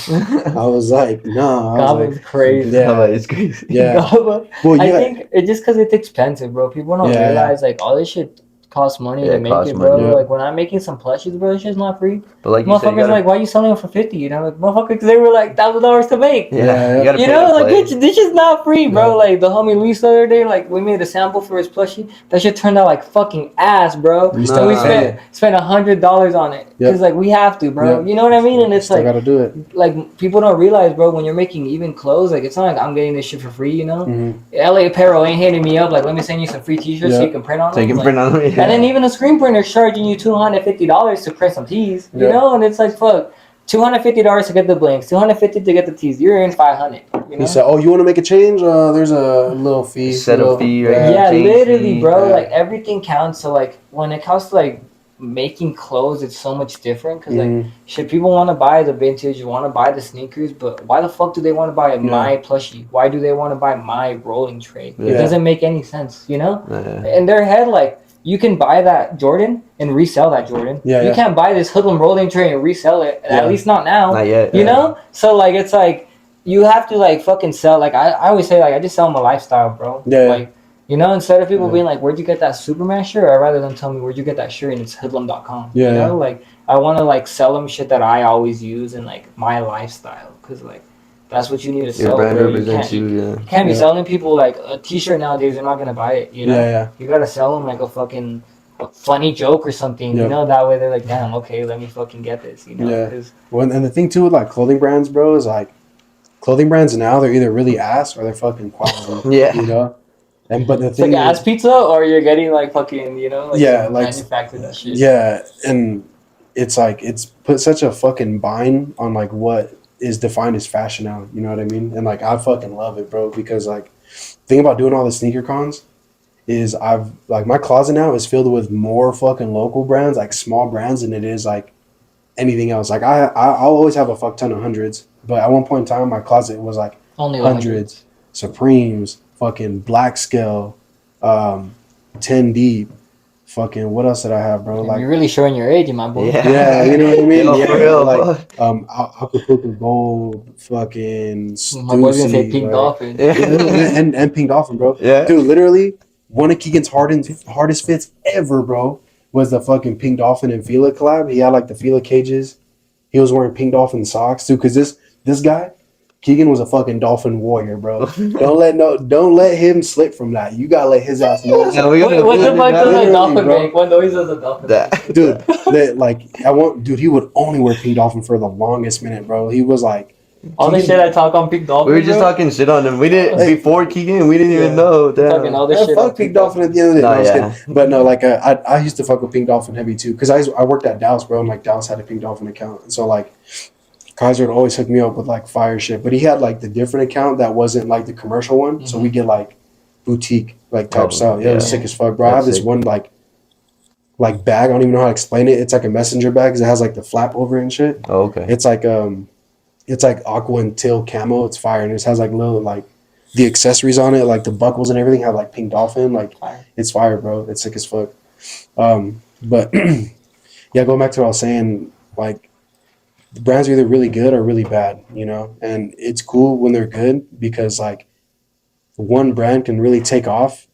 I was like, no, I was Gaba's like, crazy. Yeah. It's crazy. yeah. Gaba. Well, I yeah. think it's just because it's expensive, bro. People don't Yeah. realize like all this shit costs money Yeah, to it make costs it, bro. money. Yeah. Like when I'm making some plushies, bro, it's just not free. But like you said, you Motherfuckers gotta, like, why are you selling them for 50? You know, like motherfuckers, because they were like $1,000 to make. yeah, you gotta You pay know, to like play. bitch, this is not free, bro. Yeah. Like the homie Luis the other day, like we made a sample for his plushie. That shit turned out like fucking ass, bro. You And still we Nah. gotta spent $100 on it because like we have to, bro. Yep. You know what I mean? And You it's still like gotta do it. like people don't realize, bro, when you're making even clothes, like it's not like I'm getting this shit for free, you know. Mhm. LA Apparel ain't hitting me up like, let me send you some free T-shirts so Yeah. you can print on So you them. can Like, print on it. and then even a screen printer's charging you $250 to print some tees, you Yeah. know, and it's like fuck. $250 to get the blinks, $250 to get the tees. You're in $500. You know? He said, "Oh, you want to make a change? There's a little fee, Setup little, fee, right? Yeah, Change literally, fee. bro. Yeah. Like everything counts. So like when it comes to like making clothes, it's so much different because like Mhm. shit, people want to buy the vintage, want to buy the sneakers, but why the fuck do they want to buy my plushie? Why do they want to buy my rolling tray? It Yeah. doesn't make any sense, you know. Yeah. In their head, like you can buy that Jordan and resell that Jordan. Yeah, You yeah. can't buy this hoodlum rolling tray and resell it. Yeah. At least not now. Not yet. You yeah. know. So like it's like you have to like fucking sell. Like I always say, like I just sell my lifestyle, bro. Yeah. Like. You know, instead of people Yeah. being like, "Where'd you get that Superman shirt?" I'd rather them tell me, "Where'd you get that shirt?" and it's hoodlum.com. Yeah, You know, yeah. like I want to like sell them shit that I always use and like my lifestyle, because like that's what you need to Your sell. brand Bro. represents you you. Yeah. can't be Yeah. selling people like a T-shirt nowadays. They're not gonna buy it. You know, Yeah, you gotta sell them like a fucking funny joke or something. Yeah. You know, that way they're like, "Damn, okay, let me fucking get this." You know, Yeah. 'cause- Well, and the thing too with like clothing brands, bro, is like clothing brands now they're either really ass or they're fucking quality. Yeah. You know. And but the it's like thing ass is, pizza, or you're getting like fucking, you know, like Yeah, some like- manufactured that shit. yeah, and it's like it's put such a fucking bind on like what is defined as fashion now. You know what I mean? And like I fucking love it, bro, because like thing about doing all the sneaker cons is I've like my closet now is filled with more fucking local brands, like small brands, than it is like anything else. Like I'll always have a fuck ton of hundreds, but at one point in time my closet was like Only hundreds, Supremes, fucking Black Scale, 10 Deep, fucking what else did I have, bro? Like you're really showing your age, my boy. Yeah. yeah, you know what I mean? Yo, Yeah, for real, like bro. Acapulco Gold, fucking My boy's gonna say Stussy, Pink like- Dolphin. Yeah. and Pink Dolphin, bro. Yeah. Dude, literally one of Keegan's hardest fits ever, bro, was the fucking Pink Dolphin and Fila collab. He had like the Fila cages. He was wearing Pink Dolphin socks, dude. Cause this guy, Keegan, was a fucking dolphin warrior, bro. Don't let him slip from that. You gotta let his ass know. Yeah, we gotta What the do fuck does a Literally, dolphin bro. make? What noise does a dolphin That- make? Dude, dude, he would only wear Pink Dolphin for the longest minute, bro. He was like, All the Keegan- shit I talk on Pink Dolphin. We were just bro. talking shit on him. We didn't Hey. before Keegan. We didn't even Yeah. know. Talking Damn. all this shit. fuck on Pink Dolphin at the end of the day. Nah, No, I'm just yeah. kidding. But no, like I used to fuck with Pink Dolphin heavy too, because I worked at Dallas, bro, and like Dallas had a Pink Dolphin account, and so like Kaiser would always hook me up with like fire shit, but he had like the different account that wasn't like the commercial one, so we get like boutique like type Oh, style. Yeah, it was yeah. sick as fuck, bro. I have That's this sick. one like bag. I don't even know how to explain it. It's like a messenger bag because it has like the flap over it and shit. Oh, okay. It's like aqua and teal camo. It's fire, and it has like little like the accessories on it, like the buckles and everything have like Pink Dolphin. Like Fire. it's fire, bro. It's sick as fuck. But yeah, going back to what I was saying, like the brands are either really good or really bad, you know, and it's cool when they're good because like one brand can really take off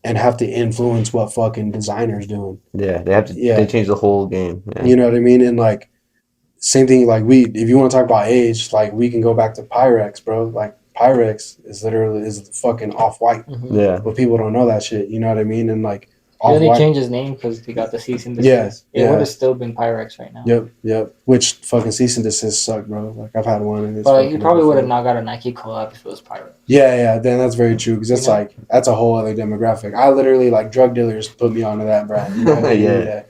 and have to influence what fucking designers doing. Yeah, they have to. Yeah. They changed the whole game. Yeah. You know what I mean? And like same thing, like if you want to talk about age, like we can go back to Pyrex, bro. Like Pyrex is fucking off-white, Mm-hmm. Yeah. but people don't know that shit. You know what I mean? And like He only off-white. changed his name because he got the cease and Yeah, desist. It yeah. would have still been Pyrex right now. Yep. Which fucking cease and desist suck, bro. Like I've had one, and it's But like, he fucking probably would have fun. not got a Nike collab if it was Pyrex. Yeah. Then that's very true because that's You know? like that's a whole other demographic. I literally like drug dealers put me onto that brand. You know what I mean? Yeah.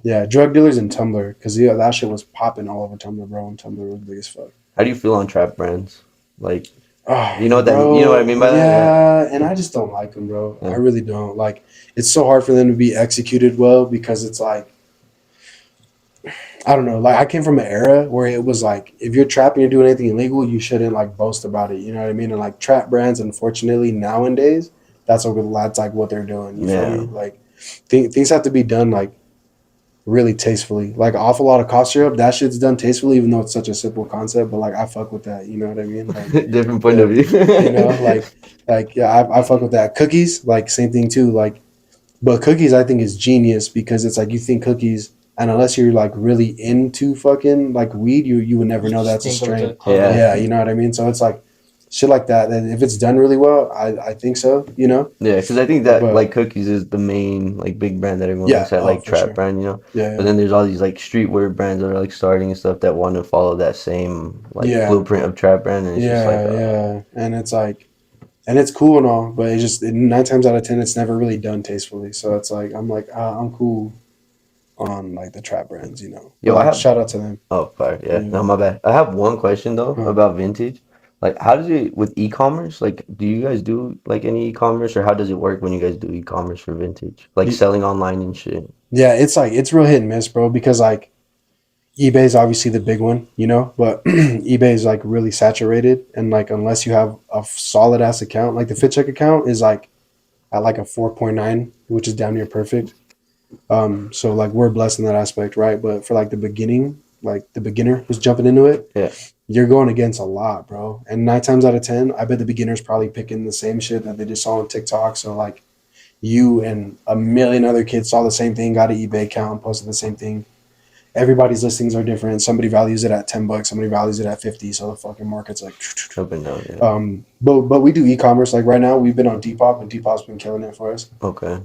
Yeah. Drug dealers and Tumblr because that shit was popping all over Tumblr, bro. And Tumblr was big as fuck. How do you feel on trap brands? Like, Oh, You know what that- bro, you know what I mean by that? Yeah, and I just don't like them, bro. Yeah. I really don't. Like, it's so hard for them to be executed well because it's like, I don't know. Like, I came from an era where it was like, if you're trapping or doing anything illegal, you shouldn't like boast about it. You know what I mean? And like trap brands, unfortunately, nowadays, that's like what they're doing. You Yeah. feel me? Like, things have to be done like really tastefully. Like, awful lot of cough syrup, that shit's done tastefully, even though it's such a simple concept. But like, I fuck with that. You know what I mean? Like, different point of view. you know, like yeah, I fuck with that. Cookies, like same thing too. Like But cookies, I think, is genius because it's like you think cookies, and unless you're like really into fucking like weed, you would never You know just that's a think of the strain. color. Yeah, you know what I mean. So it's like shit like that. Then if it's done really well, I think so. You know. Yeah, because I think that like But cookies is the main like big brand that everyone yeah, looks at, oh like for trap sure. brand, you know. Yeah, But yeah, then there's all these like streetwear brands that are like starting and stuff that want to follow that same like yeah, blueprint of trap brand, and it's just like, yeah, yeah. And it's like, and it's cool and all, but it's just 9 times out of 10, it's never really done tastefully. So it's like I'm like I'm cool on like the trap brands, you know. But yo, I like have shout out to them. oh, fire, yeah, Yeah. no, my bad. I have one question though Uh, about vintage. Like, how does it with e-commerce? Like, do you guys do like any e-commerce, or how does it work when you guys do e-commerce for vintage, like selling online and shit? yeah, it's like it's real hit and miss, bro. Because like eBay is obviously the big one, you know, but eBay is like really saturated, and like unless you have a solid ass account, like the FitCheck account is like at like a 4.9, which is damn near perfect. So like we're blessed in that aspect, right? But for like the beginning, like the beginner who's jumping into it, Yeah. you're going against a lot, bro. And 9 times out of 10, I bet the beginner's probably picking the same shit that they just saw on TikTok. So like you and a million other kids saw the same thing, got an eBay account, and posted the same thing. Everybody's listings are different. Somebody values it at $10, somebody values it at 50. So the fucking market's like, Up and down, yeah. but we do e-commerce. Like right now, we've been on Depop, and Depop's been killing it for us. Okay.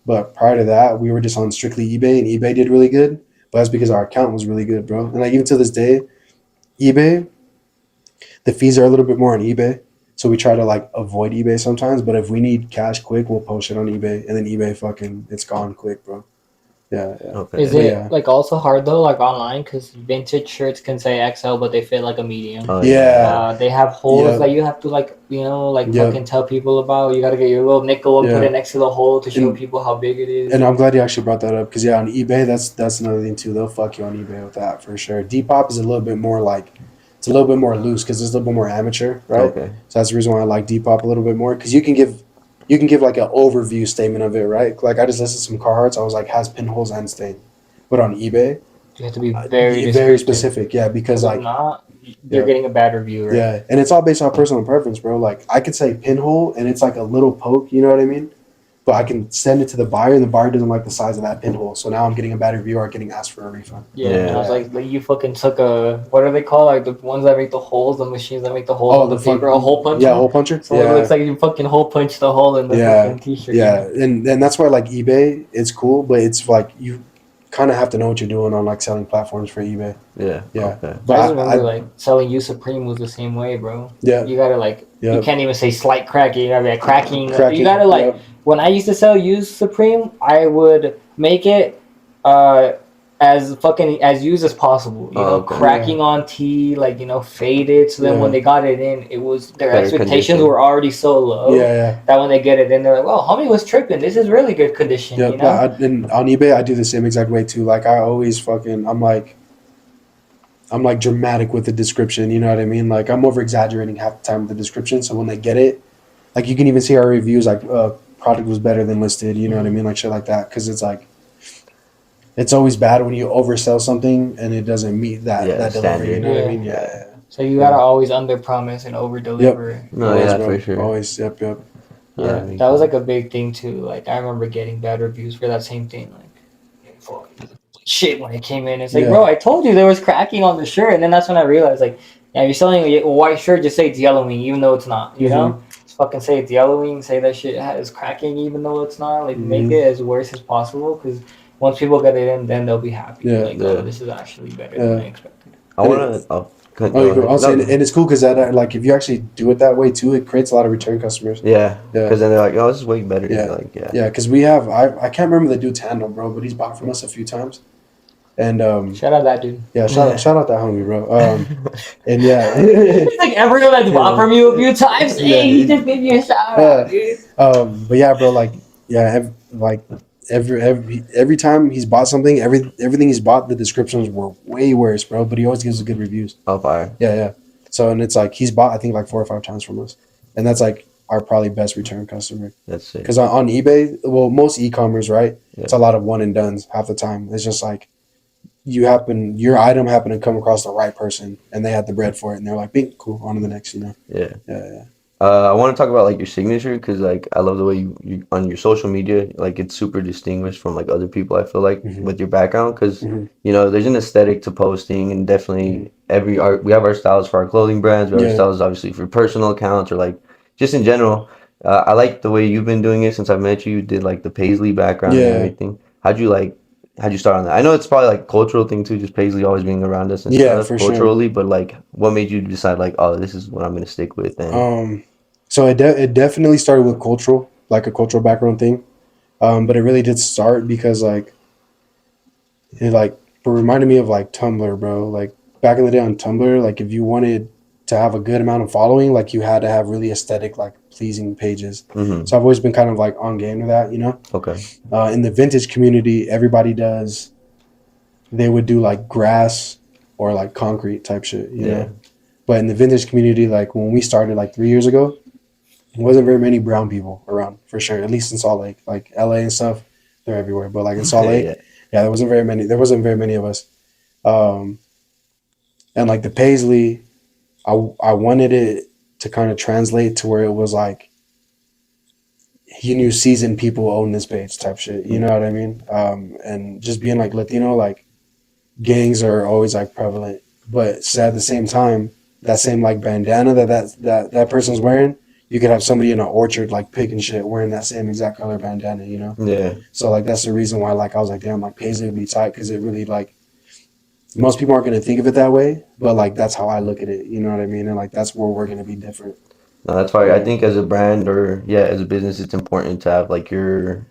But prior to that, we were just on strictly eBay, and eBay did really good. But that's because our account was really good, bro. And like even to this day, eBay, the fees are a little bit more on eBay. So we try to like avoid eBay sometimes. But if we need cash quick, we'll post it on eBay, and then eBay fucking it's gone quick, bro. Yeah, yeah. Okay. Is But it yeah, like also hard though, like online? Because vintage shirts can say XL, but they fit like a medium. Oh yeah, They have holes that yep, you have to like, like yep, fucking tell people about. You gotta get your little nickel and put yeah. it next to the hole to show And people how big it is. and I'm glad you actually brought that up because yeah, on eBay, that's another thing too. They'll fuck you on eBay with that for sure. Depop is a little bit more like it's a little bit more loose because it's a little bit more amateur, right? Okay. So that's the reason why I like Depop a little bit more because you can give like an overview statement of it, right? Like I just listed some Carhartts. I was like has pinholes and stain, but on eBay, You have to be very very descriptive. specific, yeah, because Because if like not, you're yeah, getting a bad review, right? yeah, and it's all based on personal preference, bro. Like I could say pinhole and it's like a little poke, you know what I mean? But I can send it to the buyer, and the buyer doesn't like the size of that pinhole. So now I'm getting a bad review or getting asked for a refund. Yeah, and I was Yeah. like, you fucking took what are they called? Like the ones that make the holes, the machines that make the holes Oh, on the the fuck, paper, a hole punch. yeah, hole puncher. So it looks Yeah, like you fucking hole punched the hole in the yeah, fucking t-shirt. yeah, and that's why like eBay, it's cool, but it's like you kind of have to know what you're doing on like selling platforms for eBay. Yeah. Yeah, Okay. but I just remember like selling you Supreme was the same way, bro. yeah, You gotta like you yeah, can't even say slight cracking. You gotta be like cracking. cracking. You gotta like Yeah, when I used to sell used Supreme, I would make it as fucking as used as possible. You Oh, know, okay. cracking on T, like faded. So then when yeah, they got it in, it was their Better expectations condition. were already so low yeah. that when they get it in, they're like, "Well, homie was tripping. This is really good condition." Yeah, You know. and on eBay, I do the same exact way too. Like I always I'm like dramatic with the description. You know what I mean? Like I'm over exaggerating half the time with the description. So when they get it, like you can even see our reviews, like product was better than listed. You know what I mean? Like shit like that. Because it's like it's always bad when you oversell something and it doesn't meet Yeah, that delivery. You standard. know what I Yeah. mean? Yeah. So you gotta always under promise and over deliver. No, Always, yeah, bro. for sure. Always. Yep. Yep. Yeah, that makes that was sense. like a big thing too. Like I remember getting bad reviews for that same thing. Like, fuck, shit when it came in. It's like, Yeah. bro, I told you there was cracking on the shirt, and then that's when I realized, like, yeah, you're selling a white shirt, just say it's yellowing, even though it's not. You know, just fucking say it's yellowing. Say that shit is cracking, even though it's not. Like, make it as worse as possible, because once people get it in, then they'll be happy. Yeah. Like, Yeah. oh, this is actually better than I expected. I And wanna. Oh, go Oh, ahead. I'll say, No. and it's cool because that like if you actually do it that way too, it creates a lot of return customers. Yeah. Yeah. Because then they're like, oh, this is way better. Yeah. Like, yeah. Yeah, because we have I can't remember the dude's handle, bro, but he's bought from us a few times, and Shout out that dude. yeah, shout out that homie, bro. And yeah, It's like everyone that's bought from you a few times. Hey, Yeah. he just gave you a shout out, dude. but yeah, bro, like yeah, like every time he's bought something, everything he's bought, the descriptions were way worse, bro. But he always gives us good reviews. Oh, fire. Yeah, yeah. So and it's like he's bought I think like 4 or 5 times from us, and that's like our probably best return customer. That's it. Because on eBay, well, most e-commerce, right? Yeah. It's a lot of one and dones half the time. It's just like your item happened to come across the right person, and they had the bread for it, and they're like, "Bing, cool, on to the next." You know? Yeah. Yeah, yeah. I want to talk about like your signature because like I love the way you on your social media like it's super distinguished from like other people. I feel like Hmm. with your background because Hmm. you know there's an aesthetic to posting and Hmm. definitely every art we have our styles for our clothing brands. We have our Yeah, styles obviously for personal accounts or like just in general. I like the way you've been doing it since I met you. You did like the Paisley background and yeah, everything. How'd you start on that? I know it's probably like cultural thing too, just Paisley always being around us and yeah, stuff for sure. culturally. But like, what made you decide like, oh, this is what I'm gonna stick with? And Um, so it definitely started with cultural, like a cultural background thing. But it really did start because like it reminded me of like Tumblr, bro. Like back in the day on Tumblr, like if you wanted to have a good amount of following, like you had to have really aesthetic, like pleasing pages. mm-hmm. So I've always been kind of like on game with that, you know. Okay. In the vintage community, everybody does. They would do like grass or like concrete type shit, you Yeah. know. But in the vintage community, like when we started like 3 years ago, there wasn't very many brown people around for sure. At least in Salt Lake, like LA and stuff, they're everywhere. But like in Salt Yeah. Lake, Yeah. yeah, there wasn't very many. There wasn't very many of us. Um, and like the Paisley, I wanted it to kind of translate to where it was like you knew seasoned people own this page type shit. You know what I mean? And just being like Latino, like gangs are always like prevalent, but at the same time, that same like bandana that person's wearing, you could have somebody in an orchard like picking shit wearing that same exact color bandana, you know. Yeah. So like that's the reason why like I was like, damn, like Paisley would be tight because it really like most people aren't gonna think of it that way, but like that's how I look at it. You know what I mean? And like that's where we're gonna be different. No, that's why I Yeah. think as a brand or yeah, as a business, it's important to have like your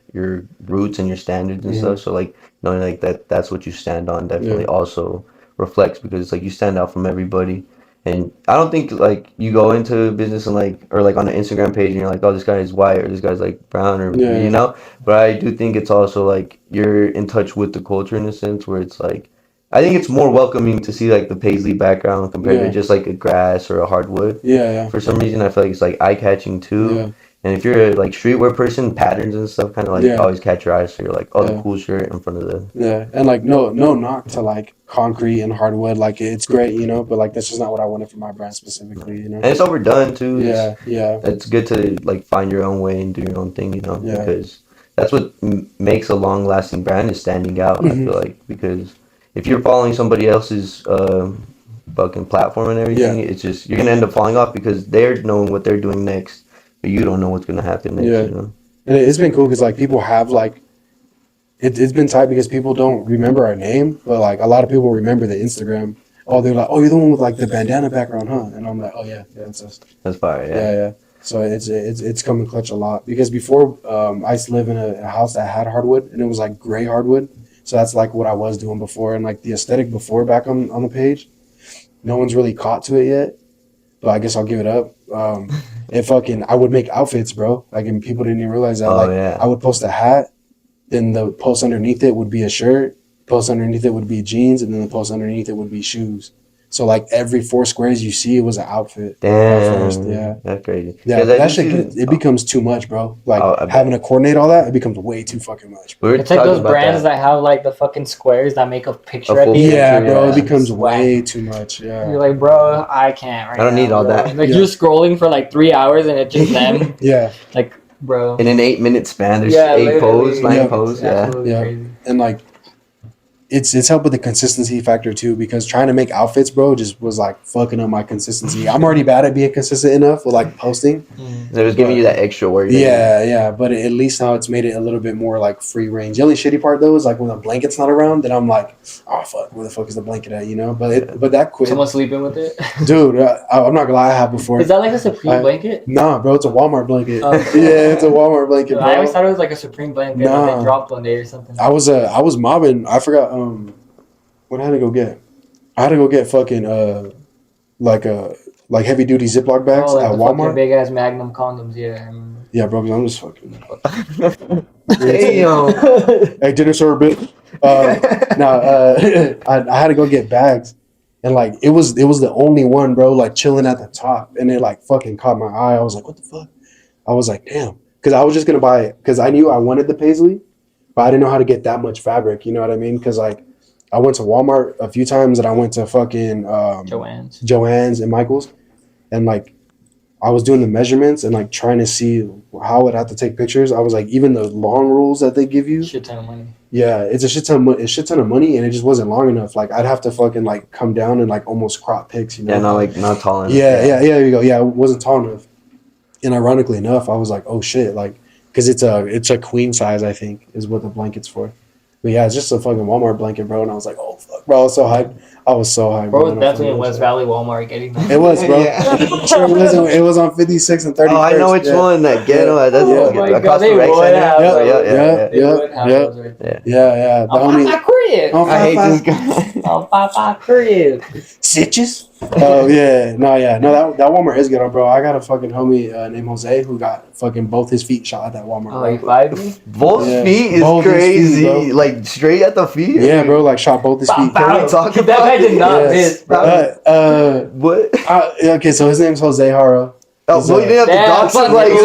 roots and your standards and Hmm. stuff. So like knowing like that's what you stand on Yeah. definitely also reflects because it's like you stand out from everybody. And I don't think like you go into business and like or like on an Instagram page and you're like, oh, this guy is white or this guy's like brown or you Yeah. know. But I do think it's also like you're in touch with the culture in a sense where it's like I think it's more welcoming to see like the Paisley background compared to Yeah. just like a grass or a hardwood. Yeah. For some reason, I feel like it's like eye catching too. Yeah. And if you're a like streetwear person, patterns and stuff kind of like Yeah. always catch your eyes. So you're like, oh, the Yeah. cool shirt in front of the Yeah, and like no knock to like concrete and hardwood, like it's great, you know, but like that's just not what I wanted for my brand specifically, you know. and it's overdone too. Yeah, yeah, It's good to like find your own way and do your own thing, you know, yeah. because that's what makes a long lasting brand is standing out. I Hmm. feel like because if you're following somebody else's fucking platform and everything, Yeah, it's just you're gonna end up falling off because they're knowing what they're doing next, but you don't know what's gonna happen next, yeah. you know. And it's been cool because like people have like it's been tight because people don't remember our name, but like a lot of people remember the Instagram. Oh, they're like, oh, you're the one with like the bandana background, huh? And I'm like, oh yeah, yeah, it's us. That's fire, yeah. Yeah, yeah. So it's come in clutch a lot because before I used to live in a house that had hardwood and it was like gray hardwood. So that's like what I was doing before and like the aesthetic before back on the page. No one's really caught to it yet, but I guess I'll give it up. And fucking, I would make outfits, bro. Like, and people didn't even realize that. Oh Like, yeah. I would post a hat, then the post underneath it would be a shirt, post underneath it would be jeans, and then the post underneath it would be shoes. So like every four squares you see, it was an outfit at first. Yeah, Damn, that's crazy. yeah, Because but I that do shit see it becomes too much, bro. Like I having bet to coordinate all that, it becomes way too fucking much. we were It's like talking those about brands that. that have like the fucking squares that make a A picture at full the end. Yeah, picture, bro, it yeah. becomes It's way whack. too much. You're Yeah, like, bro, I can't right I don't now, need all bro. that. Like Yeah. you're scrolling for like 3 hours and it's just them. yeah, Like, bro. In an 8 minute span, there's Yeah, eight pose, literally. nine Yeah. pose, It's yeah. absolutely yeah, crazy. and like it's helped with the consistency factor too because trying to make outfits, bro, just was like fucking up my consistency. I'm already bad at being consistent enough with like posting. So it was giving you that extra work. Yeah, yeah, but at least now it's made it a little bit more like free range. The only shitty part though is like when the blanket's not around, then I'm like, oh fuck, where the fuck is the blanket at? You know, but that quit, Someone sleeping with it? dude. I'm not gonna lie, I have before. Is that like a Supreme I- blanket? Nah, bro, it's a Walmart blanket. Oh. Yeah, it's a Walmart blanket, I always bro. thought it was like a Supreme blanket that Nah. they dropped one day or something. I was mobbing. I forgot what I had to go get. I had to go get fucking like like heavy duty Ziploc bags Oh, like at the fucking Walmart. big ass Magnum condoms. Yeah, I remember. Yeah, bro, 'cause I'm just fucking. Damn. Hey, dinner server, bitch. I had to go get bags, and like it was the only one, bro, like chilling at the top, and it like fucking caught my eye. I was like, what the fuck? I was like, damn, because I was just gonna buy it because I knew I wanted the paisley, but I didn't know how to get that much fabric. You know what I mean? Because like I went to Walmart a few times, and I went to fucking Joanne's. Joann's and Michael's, and like I was doing the measurements and like trying to see how I'd have to take pictures. I was like, even the long rules that they give you, Shit ton of money. yeah, it's a shit ton of money, and it just wasn't long enough. Like I'd have to fucking like come down and like almost crop pics, you know? Yeah, not tall enough. Yeah, there you go. Yeah, it wasn't tall enough. And ironically enough, I was like, oh shit, like, because it's a queen size, I think, is what the blanket's for. But yeah, it's just a fucking Walmart blanket, bro. And I was like, oh fuck, bro, I was so hyped. I was so hyped, Bro, bro. it's definitely in West Valley Walmart getting that. It was, bro. Yeah. Sure, it was on 56 and 31st. Oh, I know which yeah. one. That ghetto. Yeah. That's Oh my across God, the they rec would center. have those. Yeah. They would have those right there. Yeah. The I'm homie. not Korean. Oh, I hate this guy. I'm Papa Korean. Sitches? Oh yeah. No, that Walmart is good, bro. I got a fucking homie named Jose who got fucking both his feet shot at that Walmart. Oh, bro. you five me? Both Yeah. feet is Both his feet, crazy. bro. Like straight at the feet. Yeah, bro, like shot both his feet. Bow, we talk that about guy did not Yeah. miss, bro. What? Okay, so his name's Jose Haro. Oh, He's, well, you didn't have to Damn, dox fuck, him like hate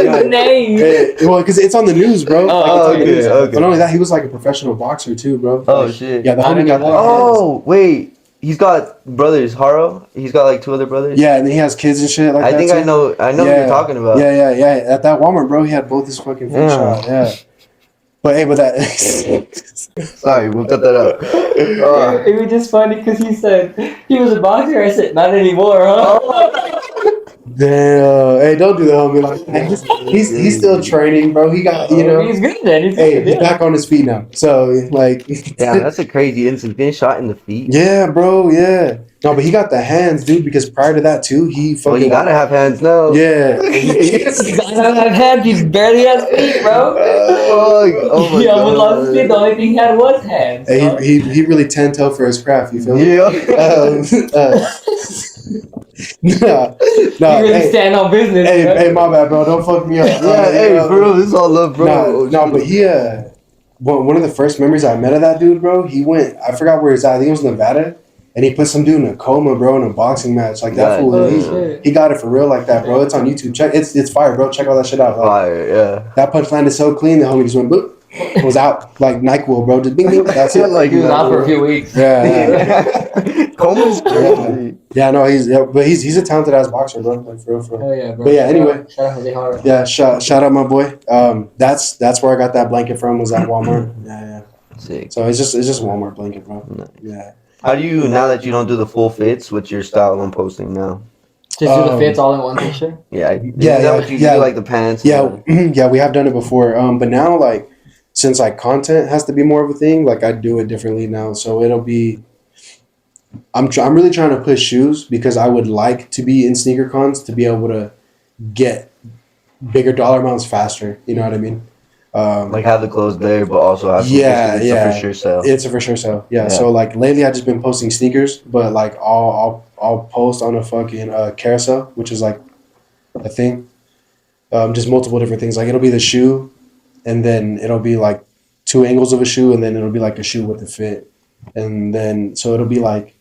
that. the name. Well, because it's on the news, bro. Oh, Like, it's on the okay, news. okay. But not only that, he was like a professional boxer too, bro. Oh Like, shit. yeah, the Not homie got anymore. that. Oh wait, he's got brothers. Haro. He's got like 2 other brothers. Yeah, and then he has kids and shit like that. I think too. I know what Yeah. you're talking about. Yeah. At that Walmart, bro, he had both his fucking feet Yeah. shot. Yeah. But hey, but that. Sorry, we'll cut that out. It was just funny because he said he was a boxer. I said, not anymore, huh? Damn. Hey, don't do that, homie. Like, he's still training, bro. He got, you know. He's good then. He's Hey, good, he's yeah. back on his feet now. So, like. Yeah, that's a crazy incident. Getting shot in the feet. Yeah, bro. Yeah. No, but he got the hands, dude. Because prior to that too, he fucking. Well, you gotta have hands now. Yeah. He doesn't have hands. He barely has feet, bro. Oh my He almost God. lost his feet. The only thing he had was hands. Hey, so. he really 10-toe for his craft. You feel me? Yeah. No, He really hey, stand on business. bro. hey, my bad, bro. Don't fuck me up. Yeah, hey, bro, this is all love, bro. No, but he one of the first memories I met of that dude, bro. He went. I forgot where he's at. I think it was Nevada, and he put some dude in a coma, bro, in a boxing match. Like that Yeah, fool. Oh, He, shit. he got it for real like that, bro. It's on YouTube. Check. It's fire, bro. Check all that shit out. Like, Fire, yeah. that punch landed so clean. The homie just went boop. Was out like NyQuil, bro. Just bing, bing. That's it. Like He was out for a few weeks. Yeah. Coma's crazy. Yeah, no, but he's a talented ass boxer, bro. Like for real. Oh yeah, bro. But yeah, anyway. Shout out Jose Haro. Yeah, shout out my boy. That's where I got that blanket from. Was at Walmart. Yeah. Sick. So it's just Walmart blanket, bro. Nice. Yeah. How do you, now that you don't do the full fits, what's your style on posting now? Just do the fits all in one picture. Yeah, Yeah, is that what you yeah. do, like the pants? Yeah, yeah, we have done it before. But now, like, since like content has to be more of a thing, like I do it differently now. So it'll be. I'm really trying to push shoes because I would like to be in sneaker cons to be able to get bigger dollar amounts faster. You know what I mean? Like have the clothes there, but also have some Yeah, it's yeah. a for sure sell. It's a for sure sell. Yeah. Yeah. So like lately, I've just been posting sneakers, but like I'll post on a fucking carousel, which is like a thing. Just multiple different things. Like it'll be the shoe, and then it'll be like 2 angles of a shoe, and then it'll be like a shoe with a fit, and then so it'll be like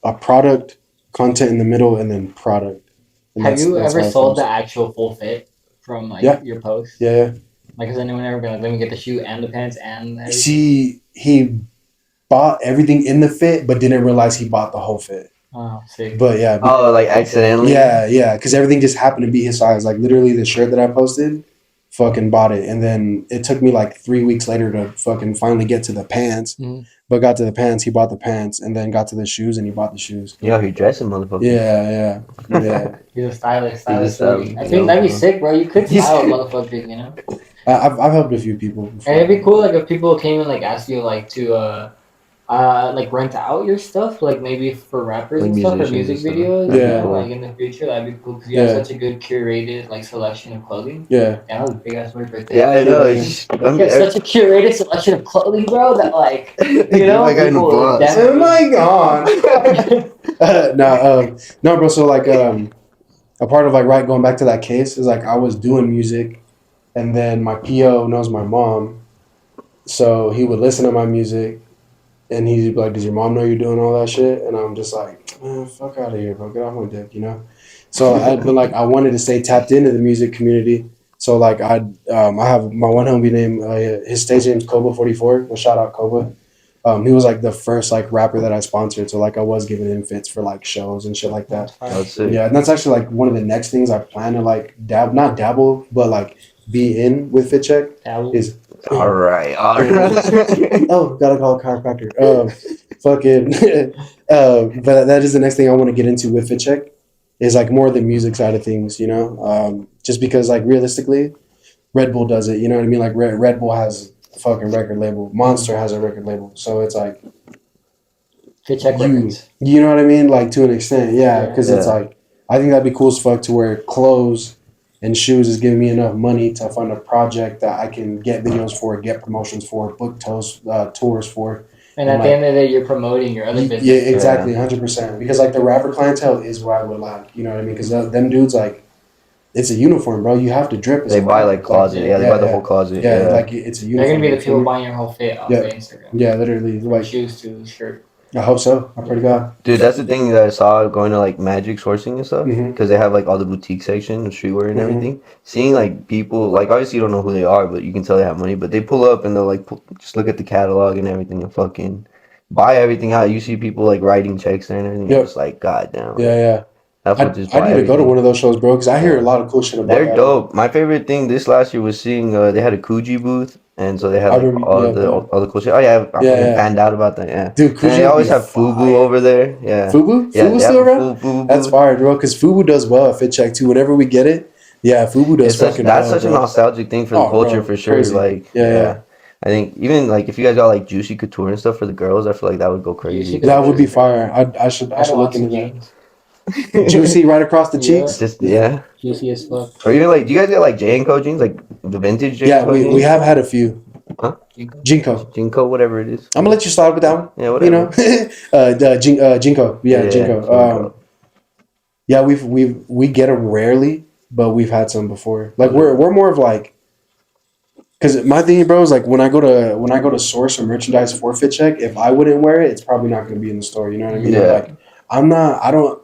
a product, content in the middle, and then product. And Have you that's ever how it sold goes. the actual full fit from like Yeah. your post? Yeah. Like, has anyone ever been like, let me get the shoe and the pants and everything? See, he bought everything in the fit, but didn't realize he bought the whole fit. Oh, sick. But yeah. Oh, like accidentally? Yeah, because everything just happened to be his size. Like literally, the shirt that I posted, fucking bought it, and then it took me like 3 weeks later to fucking finally get to the pants. Mhm. But got to the pants, he bought the pants, and then got to the shoes, and he bought the shoes. Yo, he dressing, motherfucker. Yeah. He's a stylist. He's a stylist. I think that'd be sick, bro. You could He's- style motherfuckers, you know? I've helped a few people before. And it'd be cool, like, if people came and, like, asked you, like, to, like, rent out your stuff, like, maybe for rappers Like and stuff, or musicians music and stuff. videos, Yeah. you know, like, in the future, that'd be cool, because you have Yeah. such a good curated, like, selection of clothing. Yeah. Yeah, that was a big-ass word right there. Yeah, I know. It's, You have such a curated selection of clothing, bro, that, like, you know, Like in a people would box. Oh definitely- my god. No, bro. So like, a part of like going back to that case is like I was doing music, and then my PO knows my mom, so he would listen to my music, and he'd be like, "Does your mom know you're doing all that shit?" And I'm just like, "Man, fuck out of here, bro. Get off my dick," you know. So I'd been like, I wanted to stay tapped into the music community. So like I have my one homie named his stage name's Koba 44. Well, shout out Koba. He was like the first like rapper that I sponsored, so like I was giving him fits for like shows and shit like that. That's it. Yeah, and that's actually like one of the next things I plan to like not dabble, but like be in with fit check Dabble. is All right. oh, gotta call a chiropractor. Fucking, but that is the next thing I want to get into with fit check is like more the music side of things, you know. Just because like realistically, Red Bull does it, you know what I mean? Like Red Bull has a fucking record label, Monster has a record label, so it's like Fit check you, records. you know what I mean? Like to an extent, yeah, because it's Yeah. like I think that'd be cool as fuck to wear clothes and shoes is giving me enough money to fund a project that I can get videos for, get promotions for, book tours for. And at the end of the day, you're promoting your other business. Yeah, exactly, 100%. Because like the rapper clientele is where I would like, you know what I mean? Because them dudes like, it's a uniform, bro. You have to drip. As They a buy rapper. like closet. Yeah, they buy the whole closet. Yeah, Yeah. like it's a They're uniform. gonna be the people buying your whole fit off of Instagram. Yeah, literally. From Like shoes to shirt. I hope so. I pray to God. Dude, that's the thing that I saw going to like Magic sourcing and stuff Mhm. because they have like all the boutique section, streetwear and Mhm. everything. Seeing like people, like obviously you don't know who they are, but you can tell they have money. But they pull up and they'll like just look at the catalog and everything and fucking buy everything out. You see people like writing checks there and everything. Yep. You're just like, God damn. Yeah. That's what just I buy need to go to everything. one of those shows, bro, because I hear a lot of cool shit about They're that. dope. My favorite thing this last year was seeing they had a Kuji booth, and so they had I like remember- all yeah, the yeah. all the cool shit. Oh yeah, I Yeah. fanned out about that. Yeah, Dude, and Kuji they would always be have Fubu fire. over there. Yeah, Fubu? Yeah, Fubu's they still have a around? Fubu That's booth. fire, bro, because Fubu does well at Fit Check, too. Whenever we get it, yeah, Fubu does fucking That's well, such a bro. nostalgic thing for the Oh, culture bro, for sure. crazy. Like Yeah. I think even like if you guys got like Juicy Couture and stuff for the girls, I feel like that would go crazy. That would be fire. I should look into that. jeans. Juicy right across the Yeah. cheeks. Just yeah, Juicy as fuck. or even like, do you guys get like J and Co jeans, like the vintage J Yeah, and Co we jeans? have had a few. Jinko. Jinko, whatever it is. I'm gonna let you slide with that one. Yeah, whatever. You know, Jinko. Yeah, Jinko. Jinko. Yeah, we get them rarely, but we've had some before. Like we're more of like, because my thing, bro, is like when I go to source or merchandise for Fit Check, if I wouldn't wear it, it's probably not going to be in the store. You know what I mean? Yeah. Like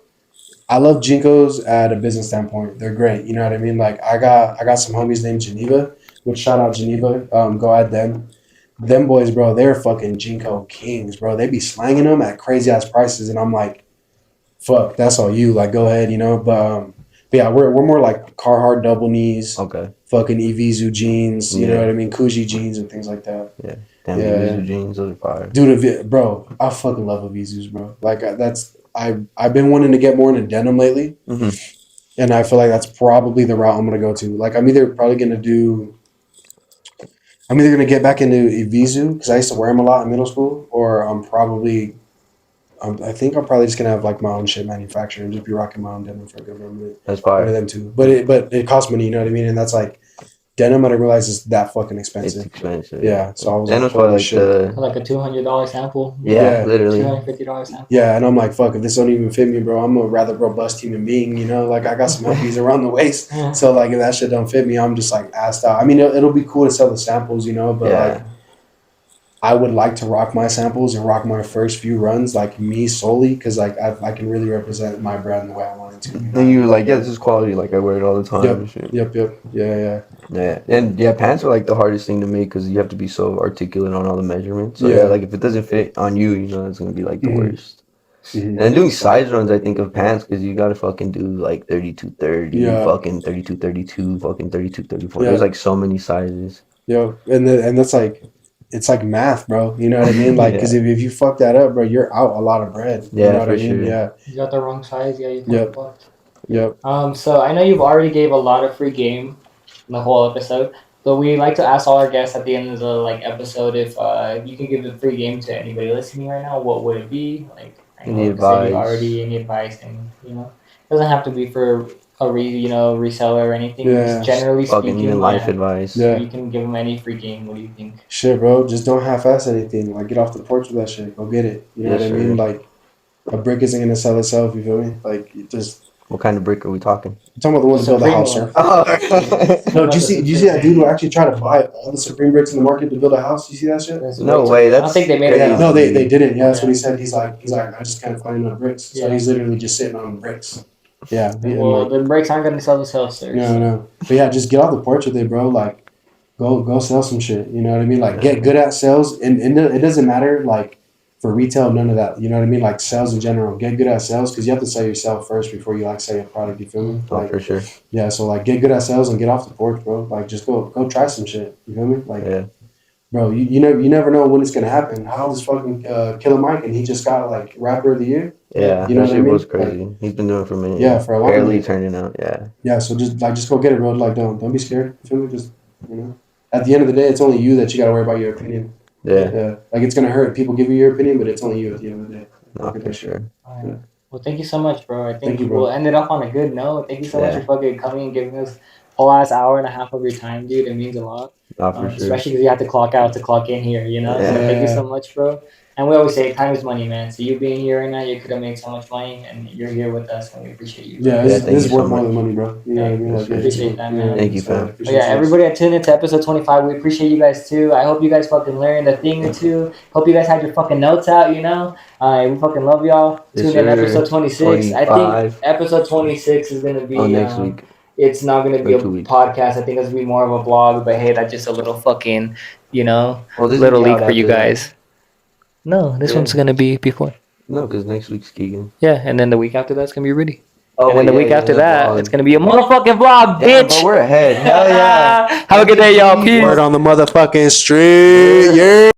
I love Jinkos at a business standpoint. They're great. You know what I mean? Like I got some homies named Geneva, which shout out Geneva. Go at them. Them boys, bro, they're fucking Jinko kings, bro. They be slanging them at crazy ass prices, and I'm like, fuck, that's all you. Like, go ahead, you know. But yeah, we're more like Carhartt double knees, Okay. fucking Evisu jeans. You Yeah. know what I mean? Kuji jeans and things like that. Damn, Yeah. Evisu jeans, those are fire. Dude, bro, I fucking love Evisus, bro. Like I've been wanting to get more into denim lately, Mhm. and I feel like that's probably the route I'm gonna go to. Like I'm either gonna get back into Evisu because I used to wear them a lot in middle school, or I think I'm probably just gonna have like my own shit manufactured and just be rocking my own denim for a good moment. That's One of fire. them too, but it costs money, you know what I mean? And that's like denim. I didn't realize is that fucking It's expensive. expensive. Yeah, so I was Denim's like, probably holy like shit. the Like a $200 sample. yeah, literally. $250 sample. Yeah, and I'm like, fuck, if this don't even fit me, bro, I'm a rather robust human being, you know? Like, I got some herpes around the waist. Yeah. So, like, if that shit don't fit me, I'm just, like, assed out. I mean, it'll be cool to sell the samples, you know? But, Yeah. like, I would like to rock my samples and rock my first few runs, like, me solely, because, like, I can really represent my brand the way I want it to. And you were like, yeah, this is quality. Like I wear it all the time. And shit. Yep. Yeah. Yeah, and yeah, pants are like the hardest thing to make because you have to be so articulate on all the measurements. So Yeah. yeah, like if it doesn't fit on you, you know, it's gonna be like the Mhm. worst. Mhm. And then doing size runs, I think of pants because you gotta fucking do like 32-30, Yeah. fucking 32-32, fucking 32-34. Yeah. There's like so many sizes. Yo, and that's like, it's like math, bro. You know what I mean? Like, because if you fuck that up, bro, you're out a lot of bread. You Yeah, know what for I mean? sure. Yeah. You got the wrong size, yeah, you Yep. fucked. Yep. So I know you've already gave a lot of free game in the whole episode. So we like to ask all our guests at the end of the episode if you can give the free game to anybody listening right now, what would it be? Like Any like I said, advice? any advice, and it doesn't have to be for a reseller or anything. Yeah. Just generally Fucking speaking, even life advice. Yeah. you can give them any free game. What do you think? Shit, bro, just don't half-ass anything. Like, get off the porch with that shit. Go get it. You know Yes, what I sir. mean? Like, a brick isn't gonna sell itself. You feel me? Like, you just What kind of brick are we talking? I'm talking about the one to build a Supreme house, one. sir. No, do you see that dude who actually tried to buy all the Supreme bricks in the market to build a house? You see that shit? No way, I don't that's think they made it. crazy. out. No, they didn't. Yeah, that's what he said. He's like, I just can't find enough bricks. So Yeah. he's literally just sitting on bricks. Yeah. and Well, like, the brakes aren't gonna sell themselves, sir. no. But yeah, just get off the porch with it, bro. Like, go sell some shit. You know what I mean? Like get good at sales, and it doesn't matter like for retail, none of that. You know what I mean? Like sales in general, get good at sales because you have to sell yourself first before you like sell your product. You feel me? Oh, Like for sure. yeah, so like get good at sales and get off the porch, bro. Like just go try some shit. You feel me? Like Yeah. bro, you never know when it's gonna happen. How old is fucking Killer Mike and he just got like rapper of the year? Yeah, You know that what I shit mean? was crazy. He's been doing it for a minute. Yeah, for a long barely minute. turning out. Yeah. Yeah, so just go get it, bro. Like don't be scared. You feel me? Just you know. At the end of the day, it's only you that you gotta worry about your opinion. Yeah. Yeah. Like it's gonna hurt. People give you your opinion, but it's only you at the end of the day. No, Look at for that shit. sure. All right. Well, thank you so much, bro. I think Thank you, bro. we'll end it off on a good note. Thank you so much Yeah. for fucking coming and giving us a whole ass hour and a half of your time, dude. It means a lot. No, for sure. Especially because you have to clock out to clock in here, you know? So Yeah. thank you so much, bro. And we always say time is money, man. So you being here right now, you could have made so much money, and you're here with us, and we appreciate you. Yeah, Yeah, this thank is you so worth more much. than money, bro. You know what I mean? Yes, Like, sir. Appreciate that, man. Thank you, so I fam. But appreciate yeah, you. everybody that tuned into episode 25, we appreciate you guys too. I hope you guys fucking learned a thing or two. Hope you guys had your fucking notes out, you know? We fucking love y'all. Yes, Tune in sir. episode 26. I 25. think episode 26 is going to be. Oh, next week. It's not going to be Or a 2 weeks. podcast. I think it's going to be more of a blog. But hey, that's just a little fucking, you know, Well, this little will be leak out for you after that. guys. No, this Yeah. one's going to be before. No, because next week's Keegan. Yeah, and then the week after that's going to be Rudy. Oh, And then the wait, week yeah, after the that, vlog. it's going to be a motherfucking vlog, Damn, bitch. but we're ahead. Hell yeah. Have a good day, y'all. Peace. Word on the motherfucking street. Yeah.